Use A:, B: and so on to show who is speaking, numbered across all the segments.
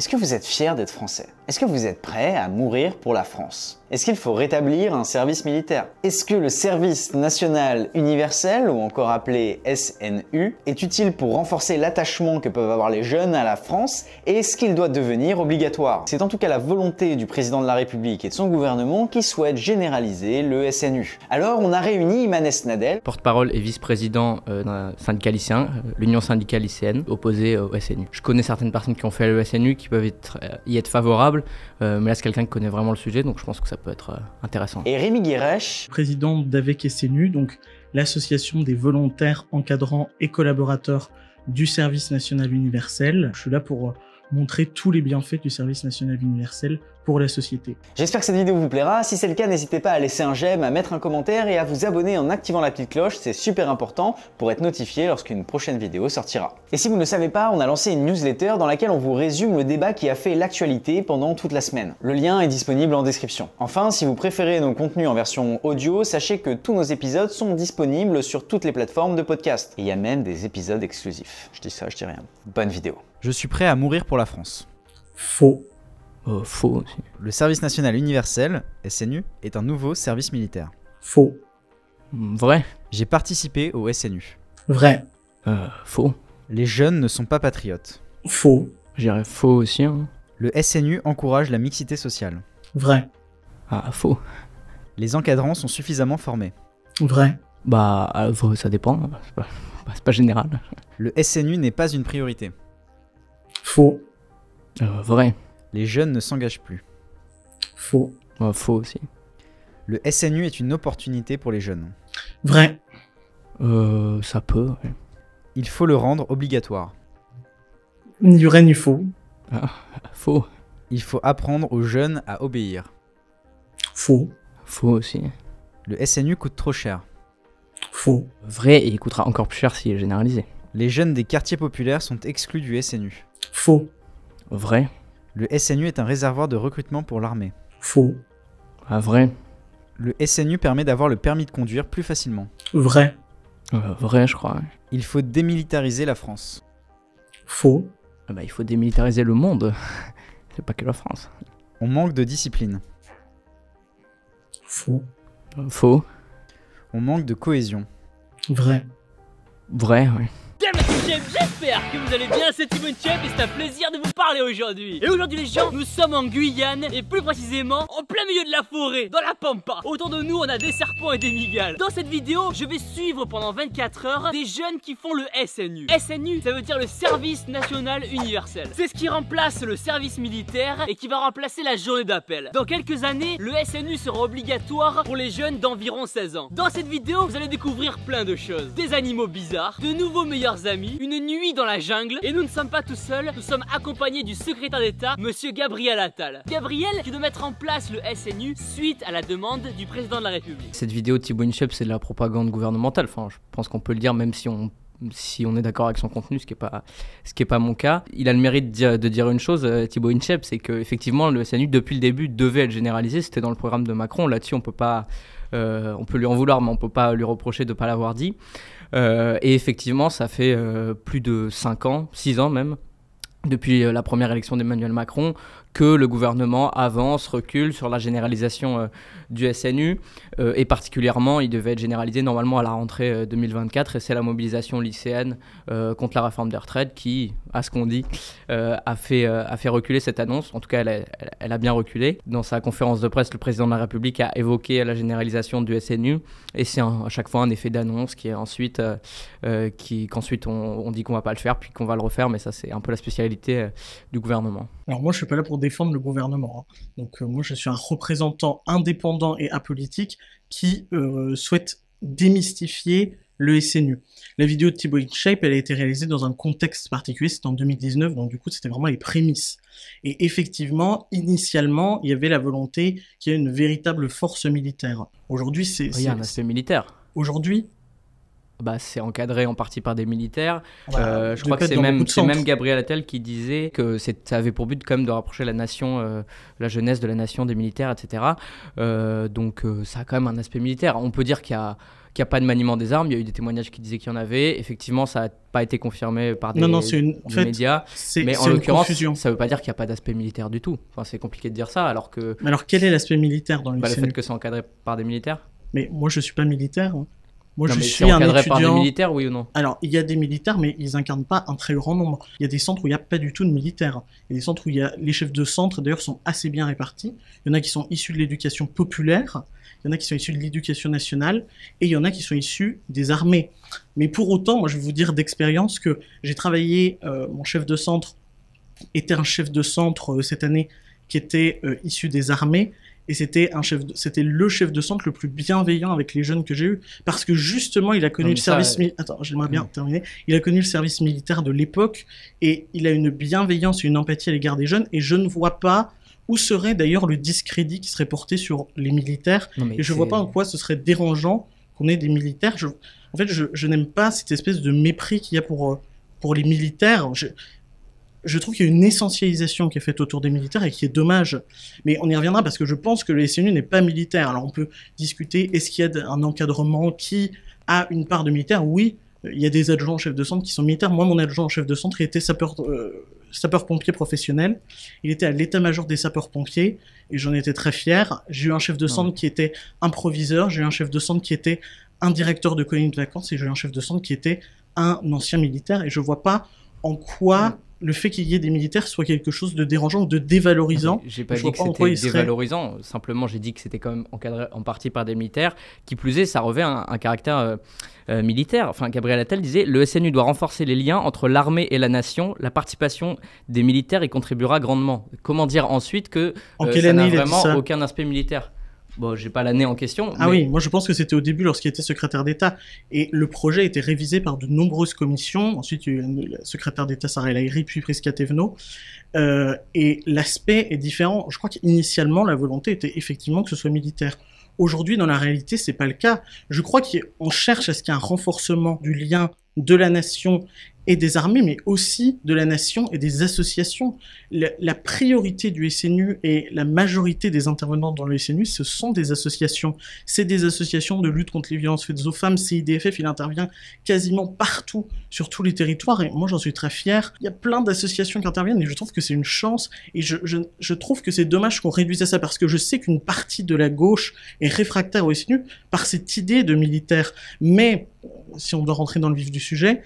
A: Est-ce que vous êtes fiers d'être français? Est-ce que vous êtes prêts à mourir pour la France? Est-ce qu'il faut rétablir un service militaire? Est-ce que le service national universel, ou encore appelé SNU, est utile pour renforcer l'attachement que peuvent avoir les jeunes à la France? Et est-ce qu'il doit devenir obligatoire? C'est en tout cas la volonté du président de la République et de son gouvernement qui souhaite généraliser le SNU. Alors on a réuni Imanes Nadel,
B: porte-parole et vice-président d'un syndicat lycéen, l'Union syndicale lycéenne, opposée au SNU. Je connais certaines personnes qui ont fait le SNU qui peuvent y être favorables, mais là c'est quelqu'un qui connaît vraiment le sujet, donc je pense que ça peut être intéressant.
A: Et Rémi Guirèche,
C: président d'AVEC SNU, donc l'association des volontaires, encadrants et collaborateurs du service national universel. Je suis là pour montrer tous les bienfaits du service national universel pour la société.
A: J'espère que cette vidéo vous plaira. Si c'est le cas, n'hésitez pas à laisser un j'aime, à mettre un commentaire et à vous abonner en activant la petite cloche. C'est super important pour être notifié lorsqu'une prochaine vidéo sortira. Et si vous ne le savez pas, on a lancé une newsletter dans laquelle on vous résume le débat qui a fait l'actualité pendant toute la semaine. Le lien est disponible en description. Enfin, si vous préférez nos contenus en version audio, sachez que tous nos épisodes sont disponibles sur toutes les plateformes de podcast. Et il y a même des épisodes exclusifs. Je dis ça, je dis rien. Bonne vidéo.
D: Je suis prêt à mourir pour la France.
C: Faux.
B: Faux aussi.
D: Le service national universel, SNU, est un nouveau service militaire.
C: Faux.
B: Vrai.
D: J'ai participé au SNU.
C: Vrai.
B: Faux.
D: Les jeunes ne sont pas patriotes.
C: Faux.
B: Je dirais faux aussi. Hein.
D: Le SNU encourage la mixité sociale.
C: Vrai.
B: Ah, faux.
D: Les encadrants sont suffisamment formés.
C: Vrai.
B: Bah, ça dépend. C'est pas général.
D: Le SNU n'est pas une priorité.
C: Faux.
B: Vrai.
D: Les jeunes ne s'engagent plus.
C: Faux.
B: Faux aussi.
D: Le SNU est une opportunité pour les jeunes.
C: Vrai.
B: Ça peut. Ouais.
D: Il faut le rendre obligatoire.
C: Ni vrai ni faux.
B: Faux.
D: Il faut apprendre aux jeunes à obéir.
C: Faux.
B: Faux aussi.
D: Le SNU coûte trop cher.
C: Faux.
B: Vrai, et il coûtera encore plus cher s'il est généralisé.
D: Les jeunes des quartiers populaires sont exclus du SNU.
C: Faux.
B: Vrai.
D: Le SNU est un réservoir de recrutement pour l'armée.
C: Faux.
B: Vrai.
D: Le SNU permet d'avoir le permis de conduire plus facilement.
C: Vrai.
B: Vrai, je crois.
D: Il faut démilitariser la France.
C: Faux.
B: Il faut démilitariser le monde. C'est pas que la France.
D: On manque de discipline.
C: Faux.
B: Faux.
D: On manque de cohésion.
C: Vrai.
B: Vrai, oui.
E: Salut la team Chef, j'espère que vous allez bien, c'est Thibaut Chef et c'est un plaisir de vous parler aujourd'hui. Et aujourd'hui les gens, nous sommes en Guyane et plus précisément en plein milieu de la forêt, dans la pampa. Autour de nous on a des serpents et des migales. Dans cette vidéo, je vais suivre pendant 24 heures des jeunes qui font le SNU. SNU, ça veut dire le service national universel. C'est ce qui remplace le service militaire et qui va remplacer la journée d'appel. Dans quelques années, le SNU sera obligatoire pour les jeunes d'environ 16 ans. Dans cette vidéo, vous allez découvrir plein de choses. Des animaux bizarres, de nouveaux meilleurs amis, une nuit dans la jungle, et nous ne sommes pas tout seuls, nous sommes accompagnés du secrétaire d'État, monsieur Gabriel Attal. Gabriel qui doit mettre en place le SNU suite à la demande du président de la République.
B: Cette vidéo de Thibaut Inchep, c'est de la propagande gouvernementale. Enfin, je pense qu'on peut le dire même si on est d'accord avec son contenu, ce qui est pas mon cas. Il a le mérite de dire une chose, Thibaut Inchep, c'est que effectivement le SNU depuis le début devait être généralisé. C'était dans le programme de Macron. Là-dessus, on peut lui en vouloir, mais on peut pas lui reprocher de pas l'avoir dit. Et effectivement, ça fait plus de 5 ans, 6 ans même, depuis la première élection d'Emmanuel Macron, que le gouvernement avance, recule sur la généralisation du SNU, et particulièrement il devait être généralisé normalement à la rentrée 2024, et c'est la mobilisation lycéenne contre la réforme des retraites qui, à ce qu'on dit, a fait reculer cette annonce. En tout cas elle a bien reculé. Dans sa conférence de presse, le président de la République a évoqué la généralisation du SNU, et c'est à chaque fois un effet d'annonce qui est ensuite qu'ensuite on dit qu'on va pas le faire puis qu'on va le refaire, mais ça c'est un peu la spécialité du gouvernement.
C: Alors moi je suis pas là pour défendre le gouvernement, hein. Donc moi je suis un représentant indépendant et apolitique qui souhaite démystifier le SNU. La vidéo de Thibaut Inchep, elle a été réalisée dans un contexte particulier, c'était en 2019, donc du coup c'était vraiment les prémices. Et effectivement, initialement, il y avait la volonté qu'il y ait une véritable force militaire. Aujourd'hui,
B: Il y a un aspect militaire.
C: Aujourd'hui,
B: Bah, c'est encadré en partie par des militaires. Je crois que c'est
C: même
B: même Gabriel Attal qui disait que ça avait pour but quand même de rapprocher la nation, la jeunesse de la nation des militaires, etc. Donc ça a quand même un aspect militaire. On peut dire qu'il n'y a pas de maniement des armes. Il y a eu des témoignages qui disaient qu'il y en avait. Effectivement, ça n'a pas été confirmé par des médias. Mais en l'occurrence, ça ne veut pas dire qu'il n'y a pas d'aspect militaire du tout. Enfin, c'est compliqué de dire ça. Alors
C: quel est l'aspect militaire dans le
B: le fait que c'est encadré par des militaires.
C: Mais moi, je ne suis pas militaire. Hein. Moi,
B: non,
C: je
B: mais
C: suis un
B: encadré
C: étudiant.
B: par des militaires, oui ou non?
C: Alors, il y a des militaires, mais ils incarnent pas un très grand nombre. Il y a des centres où il n'y a pas du tout de militaires. Il y a des centres où les chefs de centre, d'ailleurs, sont assez bien répartis. Il y en a qui sont issus de l'éducation populaire, il y en a qui sont issus de l'éducation nationale, et il y en a qui sont issus des armées. Mais pour autant, moi, je vais vous dire d'expérience que j'ai travaillé, mon chef de centre était un chef de centre cette année qui était issu des armées. Et c'était le chef de centre le plus bienveillant avec les jeunes que j'ai eu, parce que justement, il a connu le service Attends, j'aimerais bien terminer. Il a connu le service militaire de l'époque, et il a une bienveillance et une empathie à l'égard des jeunes, et je ne vois pas où serait d'ailleurs le discrédit qui serait porté sur les militaires, et je ne vois pas en quoi ce serait dérangeant qu'on ait des militaires. En fait, je n'aime pas cette espèce de mépris qu'il y a pour les militaires. Je trouve qu'il y a une essentialisation qui est faite autour des militaires et qui est dommage. Mais on y reviendra parce que je pense que le SNU n'est pas militaire. Alors on peut discuter, est-ce qu'il y a un encadrement qui a une part de militaire? Oui, il y a des adjoints chefs de centre qui sont militaires. Moi, mon adjoint chef de centre, il était sapeur-pompier professionnel. Il était à l'état-major des sapeurs-pompiers et j'en étais très fier. J'ai eu un chef de centre qui était un proviseur, j'ai eu un chef de centre qui était un directeur de colonie de vacances et j'ai eu un chef de centre qui était un ancien militaire. Et je vois pas en quoi le fait qu'il y ait des militaires soit quelque chose de dérangeant ou de dévalorisant.
B: J'ai pas dit que c'était dévalorisant, simplement j'ai dit que c'était quand même encadré en partie par des militaires. Qui plus est, ça revêt un caractère militaire. Enfin, Gabriel Attal disait « Le SNU doit renforcer les liens entre l'armée et la nation. La participation des militaires y contribuera grandement. » Comment dire ensuite que ça n'a vraiment aucun aspect militaire? Bon, j'ai pas l'année en question.
C: Ah oui, moi je pense que c'était au début lorsqu'il était secrétaire d'État. Et le projet a été révisé par de nombreuses commissions. Ensuite, il y a eu le secrétaire d'État Sarah El Haïry, puis Prisca Thévenot. Et l'aspect est différent. Je crois qu'initialement, la volonté était effectivement que ce soit militaire. Aujourd'hui, dans la réalité, c'est pas le cas. Je crois qu'on cherche à ce qu'il y ait un renforcement du lien de la nation et des armées, mais aussi de la nation et des associations. La priorité du SNU et la majorité des intervenants dans le SNU, ce sont des associations. C'est des associations de lutte contre les violences faites aux femmes. CIDFF, il intervient quasiment partout, sur tous les territoires, et moi j'en suis très fier. Il y a plein d'associations qui interviennent, et je trouve que c'est une chance, et je trouve que c'est dommage qu'on réduise à ça, parce que je sais qu'une partie de la gauche est réfractaire au SNU par cette idée de militaire. Mais, si on doit rentrer dans le vif du sujet,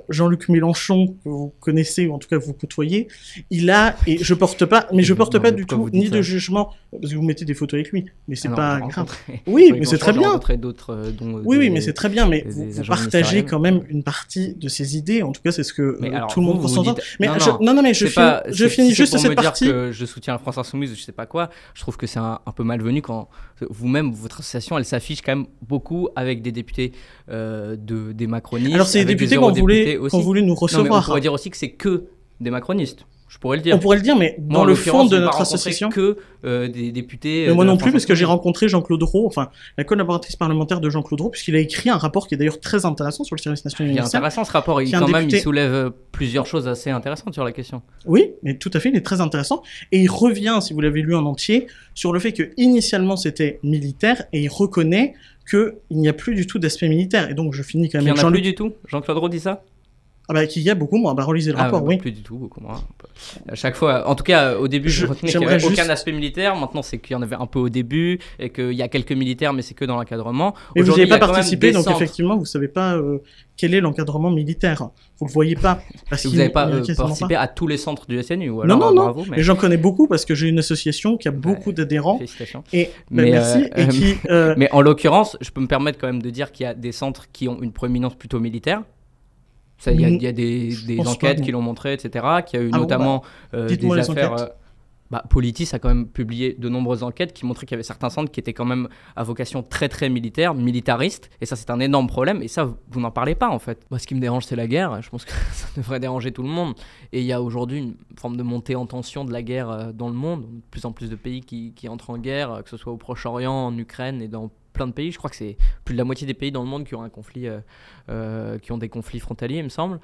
C: Jean-Luc Mélenchon, que vous connaissez, ou en tout cas que vous côtoyez, il a, et je porte pas, mais je porte pas du tout, ni de jugement, parce que vous mettez des photos avec lui, mais c'est pas grave. Oui, mais c'est très bien. Oui, mais c'est très bien, mais vous partagez quand même une partie de ses idées, en tout cas c'est ce que tout le monde ressent. Mais non, mais je finis juste cette partie.
B: Que je soutiens la France Insoumise, je sais pas quoi, je trouve que c'est un peu malvenu quand vous-même, votre association, elle s'affiche quand même beaucoup avec des députés des macronistes.
C: Alors c'est les députés qu'on voulait nous recevoir.
B: Non, mais on pourrait dire aussi que c'est que des macronistes. Je pourrais le dire.
C: On pourrait le dire, mais dans le fond de notre association.
B: Que des députés.
C: Mais moi non plus, parce que j'ai rencontré Jean-Claude Roux, enfin la collaboratrice parlementaire de Jean-Claude Roux, puisqu'il a écrit un rapport qui est d'ailleurs très intéressant sur le service national universel.
B: Il est intéressant ce rapport, il soulève plusieurs choses assez intéressantes sur la question.
C: Oui, mais tout à fait, il est très intéressant. Et il revient, si vous l'avez lu en entier, sur le fait que initialement c'était militaire, et il reconnaît qu'il n'y a plus du tout d'aspect militaire. Et donc je finis quand même
B: avec Jean-Luc. Il n'y en a plus du tout? Jean-Claude Roux dit ça?
C: Ah bah qu'il y a beaucoup moins, relisez le rapport, oui.
B: Plus du tout, beaucoup moins. À chaque fois, en tout cas au début je retenais qu'il n'y avait aucun aspect militaire, maintenant c'est qu'il y en avait un peu au début, et qu'il y a quelques militaires mais c'est que dans l'encadrement.
C: Mais vous n'avez pas participé, donc effectivement vous ne savez pas quel est l'encadrement militaire. Vous ne le voyez pas.
B: Parce que vous n'avez pas participé à tous les centres du SNU ou alors,
C: non, bravo, mais j'en connais beaucoup parce que j'ai une association qui a beaucoup d'adhérents.
B: Félicitations.
C: Et merci.
B: Mais en l'occurrence, je peux me permettre quand même de dire qu'il y a des centres qui ont une proéminence plutôt militaire. Il y a des enquêtes qui l'ont montré, etc. Qu'il y a eu notamment des affaires. Politis a quand même publié de nombreuses enquêtes qui montraient qu'il y avait certains centres qui étaient quand même à vocation très très militaire, militariste, et ça c'est un énorme problème, et ça vous n'en parlez pas en fait. Moi ce qui me dérange c'est la guerre, je pense que ça devrait déranger tout le monde, et il y a aujourd'hui une forme de montée en tension de la guerre dans le monde, de plus en plus de pays qui entrent en guerre, que ce soit au Proche-Orient, en Ukraine et dans plein de pays. Je crois que c'est plus de la moitié des pays dans le monde qui ont un conflit, qui ont des conflits frontaliers, il me semble.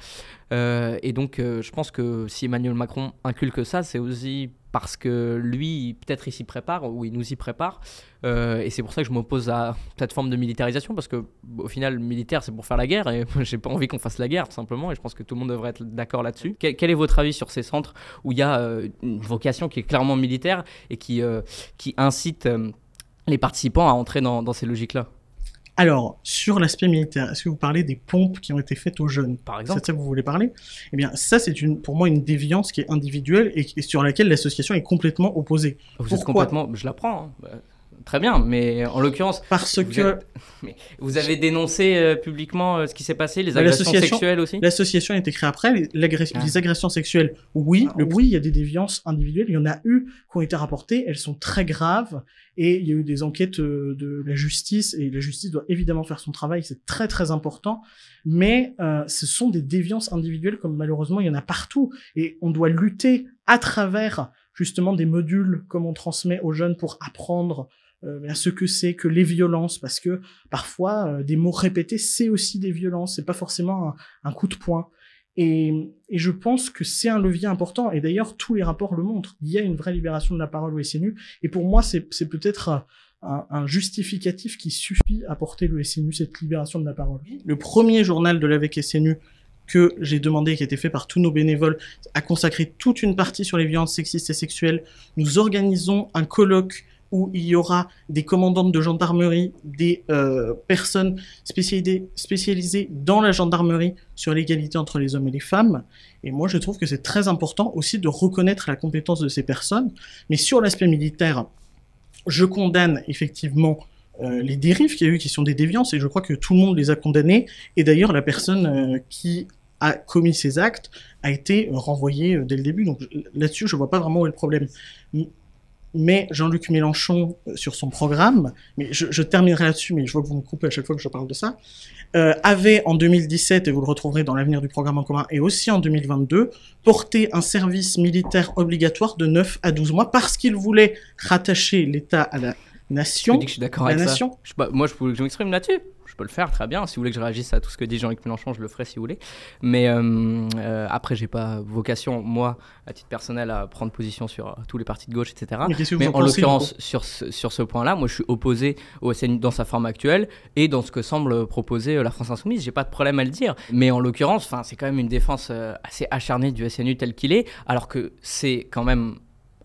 B: Et donc, je pense que si Emmanuel Macron inculque ça, c'est aussi parce que lui, peut-être il s'y prépare, ou il nous y prépare. Et c'est pour ça que je m'oppose à cette forme de militarisation, parce que au final, le militaire, c'est pour faire la guerre, et j'ai pas envie qu'on fasse la guerre, tout simplement, et je pense que tout le monde devrait être d'accord là-dessus. Quel est votre avis sur ces centres où il y a une vocation qui est clairement militaire et qui incite les participants à entrer dans ces logiques-là?
C: Alors, sur l'aspect militaire, est-ce que vous parlez des pompes qui ont été faites aux jeunes?
B: Par exemple.
C: C'est ça que vous voulez parler? Eh bien, ça, c'est pour moi une déviance qui est individuelle et sur laquelle l'association est complètement opposée.
B: Vous êtes complètement... Je l'apprends, hein. Très bien, mais en l'occurrence...
C: Parce que...
B: Mais vous avez dénoncé publiquement ce qui s'est passé, les agressions sexuelles aussi?
C: L'association a été créée après, les agressions sexuelles, oui. Oui, il y a des déviances individuelles, il y en a eu qui ont été rapportées, elles sont très graves, et il y a eu des enquêtes de la justice, et la justice doit évidemment faire son travail, c'est très très important, mais ce sont des déviances individuelles comme malheureusement il y en a partout, et on doit lutter à travers justement des modules comme on transmet aux jeunes pour apprendre ce que c'est que les violences, parce que parfois des mots répétés c'est aussi des violences, c'est pas forcément un coup de poing. Et je pense que c'est un levier important, et d'ailleurs tous les rapports le montrent, il y a une vraie libération de la parole au SNU, et pour moi c'est peut-être un justificatif qui suffit à porter le SNU, cette libération de la parole. Le premier journal de l'AVEC SNU que j'ai demandé, qui a été fait par tous nos bénévoles, a consacré toute une partie sur les violences sexistes et sexuelles. Nous organisons un colloque où il y aura des commandantes de gendarmerie, des personnes spécialisées dans la gendarmerie sur l'égalité entre les hommes et les femmes. Et moi, je trouve que c'est très important aussi de reconnaître la compétence de ces personnes. Mais sur l'aspect militaire, je condamne effectivement les dérives qu'il y a eu, qui sont des déviances, et je crois que tout le monde les a condamnées. Et d'ailleurs, la personne qui a commis ces actes a été renvoyée dès le début. Donc là-dessus, je vois pas vraiment où est le problème. Mais Jean-Luc Mélenchon, sur son programme, mais je terminerai là-dessus, mais je vois que vous me coupez à chaque fois que je parle de ça, avait en 2017, et vous le retrouverez dans l'avenir du programme en commun, et aussi en 2022, porté un service militaire obligatoire de 9 à 12 mois, parce qu'il voulait rattacher l'État à la nation.
B: Je dis que je suis d'accord avec ça. Moi, je m'exprime là-dessus. Je peux le faire très bien. Si vous voulez que je réagisse à tout ce que dit Jean-Luc Mélenchon, je le ferai si vous voulez. Mais après, j'ai pas vocation, moi, à titre personnel, à prendre position sur tous les partis de gauche, etc. Mais en l'occurrence, sur ce point-là, moi, je suis opposé au SNU dans sa forme actuelle et dans ce que semble proposer la France Insoumise. J'ai pas de problème à le dire. Mais en l'occurrence, c'est quand même une défense assez acharnée du SNU tel qu'il est, alors que c'est quand même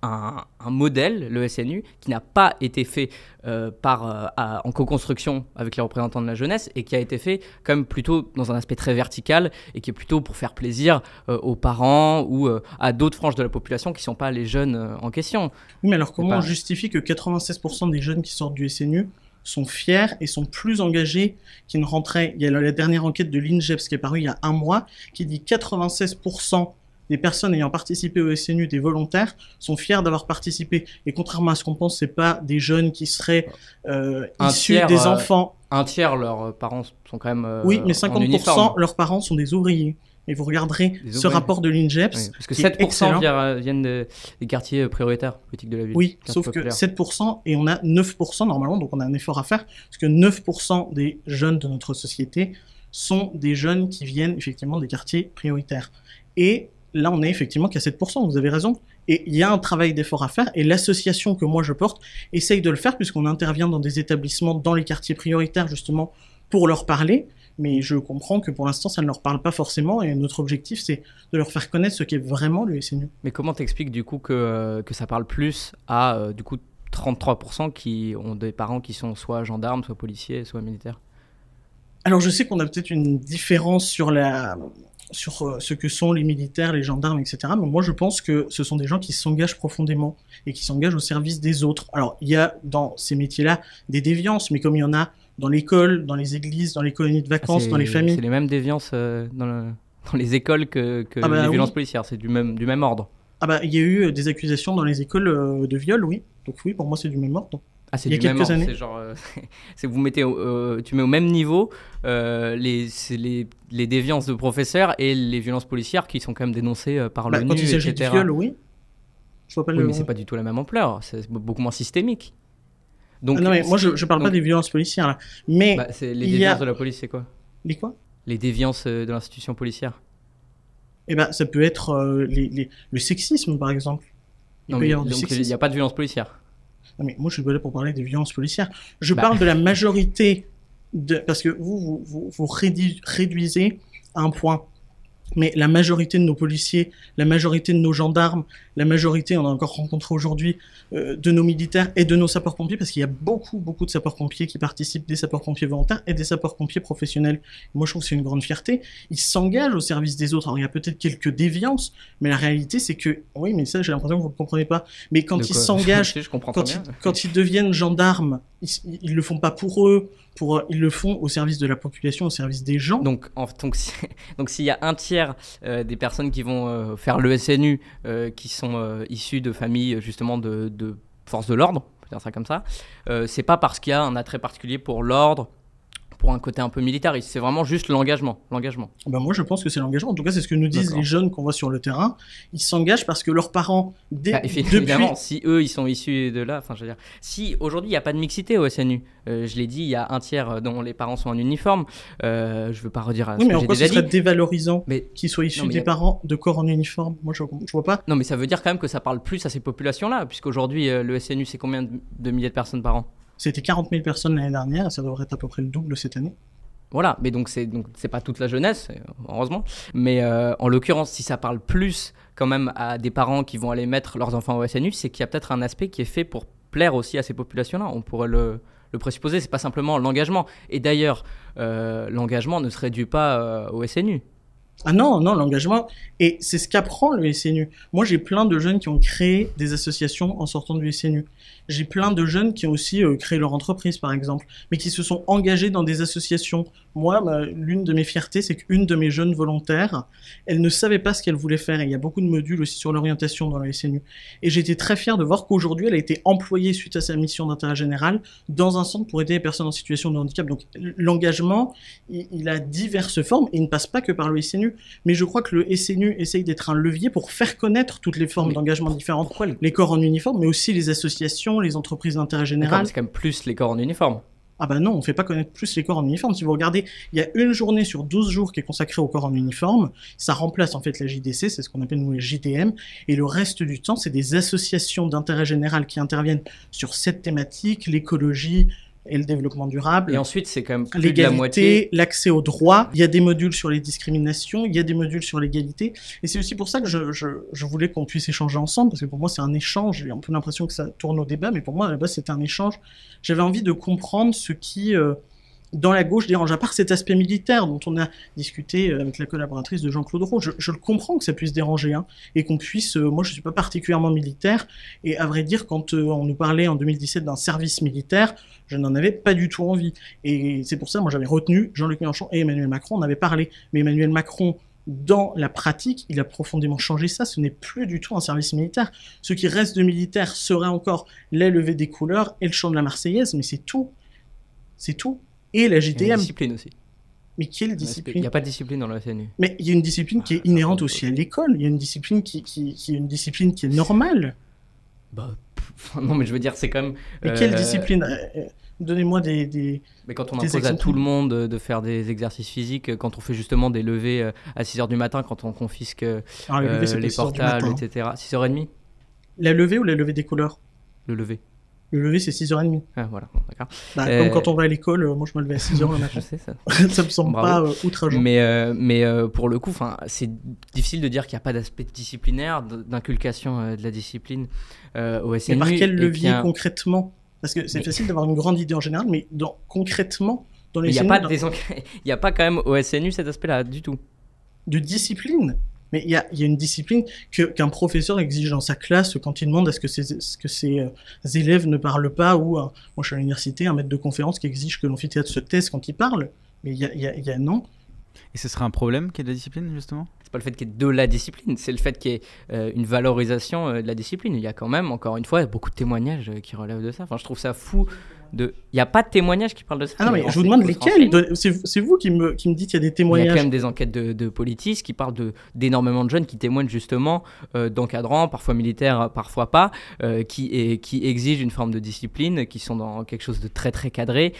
B: un modèle, le SNU, qui n'a pas été fait en co-construction avec les représentants de la jeunesse et qui a été fait quand même plutôt dans un aspect très vertical et qui est plutôt pour faire plaisir aux parents ou à d'autres franges de la population qui ne sont pas les jeunes en question.
C: Oui, mais alors comment on justifie que 96% des jeunes qui sortent du SNU sont fiers et sont plus engagés qu'ils ne rentraient? Il y a la dernière enquête de l'INJEPS qui est parue il y a un mois qui dit 96% des personnes ayant participé au SNU, des volontaires, sont fiers d'avoir participé. Et contrairement à ce qu'on pense, c'est pas des jeunes qui seraient issus des enfants.
B: Un tiers, leurs parents sont quand même
C: oui, mais 50% leurs parents sont des ouvriers. Et vous regarderez ce rapport de l'INJEPS.
B: Oui, parce que 7% viennent des quartiers prioritaires politiques de la ville.
C: Oui, sauf que 7% et on a 9% normalement, donc on a un effort à faire, parce que 9% des jeunes de notre société sont des jeunes qui viennent effectivement des quartiers prioritaires. Et là, on est effectivement qu'à 7%, vous avez raison. Et il y a un travail d'effort à faire, et l'association que moi je porte essaye de le faire, puisqu'on intervient dans des établissements, dans les quartiers prioritaires, justement, pour leur parler. Mais je comprends que pour l'instant, ça ne leur parle pas forcément, et notre objectif, c'est de leur faire connaître ce qu'est vraiment le SNU.
B: Mais comment t'expliques, du coup, que ça parle plus à, du coup, 33% qui ont des parents qui sont soit gendarmes, soit policiers, soit militaires?
C: Alors, je sais qu'on a peut-être une différence sur ce que sont les militaires, les gendarmes, etc. Mais moi, je pense que ce sont des gens qui s'engagent profondément et qui s'engagent au service des autres. Alors, il y a dans ces métiers-là des déviances, mais comme il y en a dans l'école, dans les églises, dans les colonies de vacances, dans les familles.
B: C'est les mêmes déviances dans les écoles que les violences policières, c'est du même ordre.
C: Ah bah, il y a eu des accusations dans les écoles de viol, oui. Donc oui, pour moi, c'est du même ordre.
B: Ah, c'est du même ordre, c'est genre, vous mettez, tu mets au même niveau les déviances de professeurs et les violences policières qui sont quand même dénoncées par l'ONU,
C: quand il s'agit de viol, oui. Je vois pas
B: mais c'est pas du tout la même ampleur, c'est beaucoup moins systémique. Donc,
C: non, mais moi, je parle pas des violences policières, là. Mais
B: c'est les
C: il y a-
B: déviances de la police, c'est quoi?
C: les quoi?
B: Les déviances de l'institution policière.
C: Eh ben, ça peut être le sexisme, par exemple. Il
B: Non,
C: peut
B: mais
C: y avoir du
B: donc il
C: sexisme.
B: n'y a pas de violence policière.
C: Non, mais moi, je suis pas là pour parler des violences policières. Je
B: Bah.
C: parle de la majorité parce que vous réduisez à un point. Mais la majorité de nos policiers, la majorité de nos gendarmes, la majorité, on a encore rencontré aujourd'hui, de nos militaires et de nos sapeurs-pompiers, parce qu'il y a beaucoup de sapeurs-pompiers qui participent, des sapeurs-pompiers volontaires et des sapeurs-pompiers professionnels. Moi, je trouve que c'est une grande fierté. Ils s'engagent au service des autres. Alors, il y a peut-être quelques déviances, mais la réalité, c'est que, oui, mais ça, j'ai l'impression que vous ne comprenez pas. Mais quand
B: De
C: ils
B: quoi?
C: s'engagent,
B: Je comprends très bien.
C: quand ils deviennent gendarmes, ils le font pas pour eux, ils le font au service de la population, au service des gens.
B: Donc s'il y a un tiers des personnes qui vont faire le SNU qui sont issues de familles justement de forces de l'ordre, on peut dire ça comme ça, c'est pas parce qu'il y a un attrait particulier pour l'ordre, pour un côté un peu militariste, c'est vraiment juste l'engagement.
C: Ben moi, je pense que c'est l'engagement. En tout cas, c'est ce que nous disent
B: D'accord.
C: les jeunes qu'on voit sur le terrain. Ils s'engagent parce que leurs parents,
B: Évidemment, si eux ils sont issus de là, enfin je veux dire, si aujourd'hui il n'y a pas de mixité au SNU, je l'ai dit, il y a un tiers dont les parents sont en uniforme, je veux pas redire
C: Oui,
B: ce
C: mais
B: que
C: en
B: j'ai
C: quoi ce
B: déjà
C: serait
B: dit.
C: dévalorisant
B: Mais
C: qu'ils soient issus
B: Non, mais
C: des parents de corps en uniforme? Moi, je vois pas.
B: non, mais ça veut dire quand même que ça parle plus à ces populations-là, puisqu'aujourd'hui le SNU c'est combien de milliers de personnes par an?
C: C'était 40 000 personnes l'année dernière, et ça devrait être à peu près le double cette année.
B: Voilà, mais donc c'est pas toute la jeunesse, heureusement. Mais en l'occurrence, si ça parle plus quand même à des parents qui vont aller mettre leurs enfants au SNU, c'est qu'il y a peut-être un aspect qui est fait pour plaire aussi à ces populations-là. On pourrait le présupposer, c'est pas simplement l'engagement. Et d'ailleurs, l'engagement ne se réduit pas au SNU.
C: Ah non, l'engagement, et c'est ce qu'apprend le SNU. Moi, j'ai plein de jeunes qui ont créé des associations en sortant du SNU. J'ai plein de jeunes qui ont aussi créé leur entreprise, par exemple, mais qui se sont engagés dans des associations. Moi, l'une de mes fiertés, c'est qu'une de mes jeunes volontaires, elle ne savait pas ce qu'elle voulait faire, et il y a beaucoup de modules aussi sur l'orientation dans le SNU. Et j'étais très fier de voir qu'aujourd'hui, elle a été employée suite à sa mission d'intérêt général dans un centre pour aider les personnes en situation de handicap. Donc, l'engagement, il a diverses formes, et il ne passe pas que par le SNU. Mais je crois que le SNU essaye d'être un levier pour faire connaître toutes les formes d'engagement différentes.
B: Pourquoi
C: Les corps en uniforme, mais aussi les associations, les entreprises d'intérêt général.
B: C'est quand même plus les corps en uniforme.
C: Ah bah non, on fait pas connaître plus les corps en uniforme. Si vous regardez, il y a une journée sur 12 jours qui est consacrée aux corps en uniforme. Ça remplace en fait la JDC, c'est ce qu'on appelle nous les JDM. Et le reste du temps, c'est des associations d'intérêt général qui interviennent sur cette thématique, l'écologie et le développement durable.
B: Et ensuite, c'est quand même plus de la moitié.
C: L'égalité, l'accès aux droits. Il y a des modules sur les discriminations, il y a des modules sur l'égalité. Et c'est aussi pour ça que je voulais qu'on puisse échanger ensemble, parce que pour moi, c'est un échange. J'ai un peu l'impression que ça tourne au débat, mais pour moi, à la base, c'était un échange. J'avais envie de comprendre ce qui, dans la gauche, dérange. À part cet aspect militaire dont on a discuté avec la collaboratrice de Jean-Claude Roux, je le comprends que ça puisse déranger, hein, et qu'on puisse... moi, je suis pas particulièrement militaire, et à vrai dire, quand on nous parlait en 2017 d'un service militaire, je n'en avais pas du tout envie. Et c'est pour ça, moi, j'avais retenu Jean-Luc Mélenchon et Emmanuel Macron, on avait parlé. Mais Emmanuel Macron, dans la pratique, il a profondément changé ça. Ce n'est plus du tout un service militaire. Ce qui reste de militaire serait encore la levée des couleurs et le chant de la Marseillaise, mais c'est tout. C'est tout. Et la
B: Il y a une
C: JDM.
B: discipline aussi.
C: Mais quelle
B: Il
C: discipline?
B: n'y a pas de discipline dans le SNU.
C: Mais il y a une discipline qui est inhérente aussi à l'école. Il y a une discipline qui est une discipline qui est normale.
B: Bah, non, mais je veux dire, c'est quand même...
C: Mais quelle discipline? Donnez-moi des...
B: Mais quand on
C: des
B: impose à
C: exemples.
B: tout le monde de faire des exercices physiques, quand on fait justement des levées à 6h du matin, quand on confisque
C: Alors, la levée, c'est pas
B: les
C: 6 heures du
B: portables,
C: matin.
B: etc. 6h30,
C: La levée ou la levée des couleurs?
B: le lever.
C: Le lever, c'est 6h30.
B: Ah, voilà, bon, d'accord.
C: Bah, comme quand on va à l'école, moi je me levais à 6h le matin.
B: Je sais ça.
C: Ça me semble
B: Bravo.
C: pas outrageant.
B: Mais pour le coup, c'est difficile de dire qu'il n'y a pas d'aspect disciplinaire, d'inculcation de la discipline au
C: Mais
B: SNU.
C: par quel
B: et
C: levier
B: qu'il y a-
C: concrètement? Parce que c'est facile d'avoir une grande idée en général, mais concrètement, dans les
B: Il n'y a,
C: SNU,
B: pas il y a pas quand même au SNU cet aspect-là du tout.
C: de discipline. Mais il y a une discipline qu'un professeur exige dans sa classe quand il demande à ce que ses élèves ne parlent pas, ou moi je suis à l'université, un maître de conférence qui exige que l'amphithéâtre se taise quand il parle. Mais il y a non.
D: Et ce serait un problème qu'il y ait de la discipline, justement?
B: C'est pas le fait qu'il y ait de la discipline, c'est le fait qu'il y ait une valorisation de la discipline. Il y a quand même, encore une fois, beaucoup de témoignages qui relèvent de ça. Enfin, je trouve ça fou Il n'y a pas de témoignages qui parlent de ça.
C: Ah non, mais
B: On
C: je vous
B: sait-
C: demande
B: faut se
C: lesquels.
B: renseigner.
C: C'est vous qui me dites qu'il y a des
B: Il y a
C: témoignages.
B: quand même des enquêtes de police qui parlent d'énormément de jeunes qui témoignent justement d'encadrants, parfois militaires, parfois pas, qui exigent une forme de discipline, qui sont dans quelque chose de très très cadré,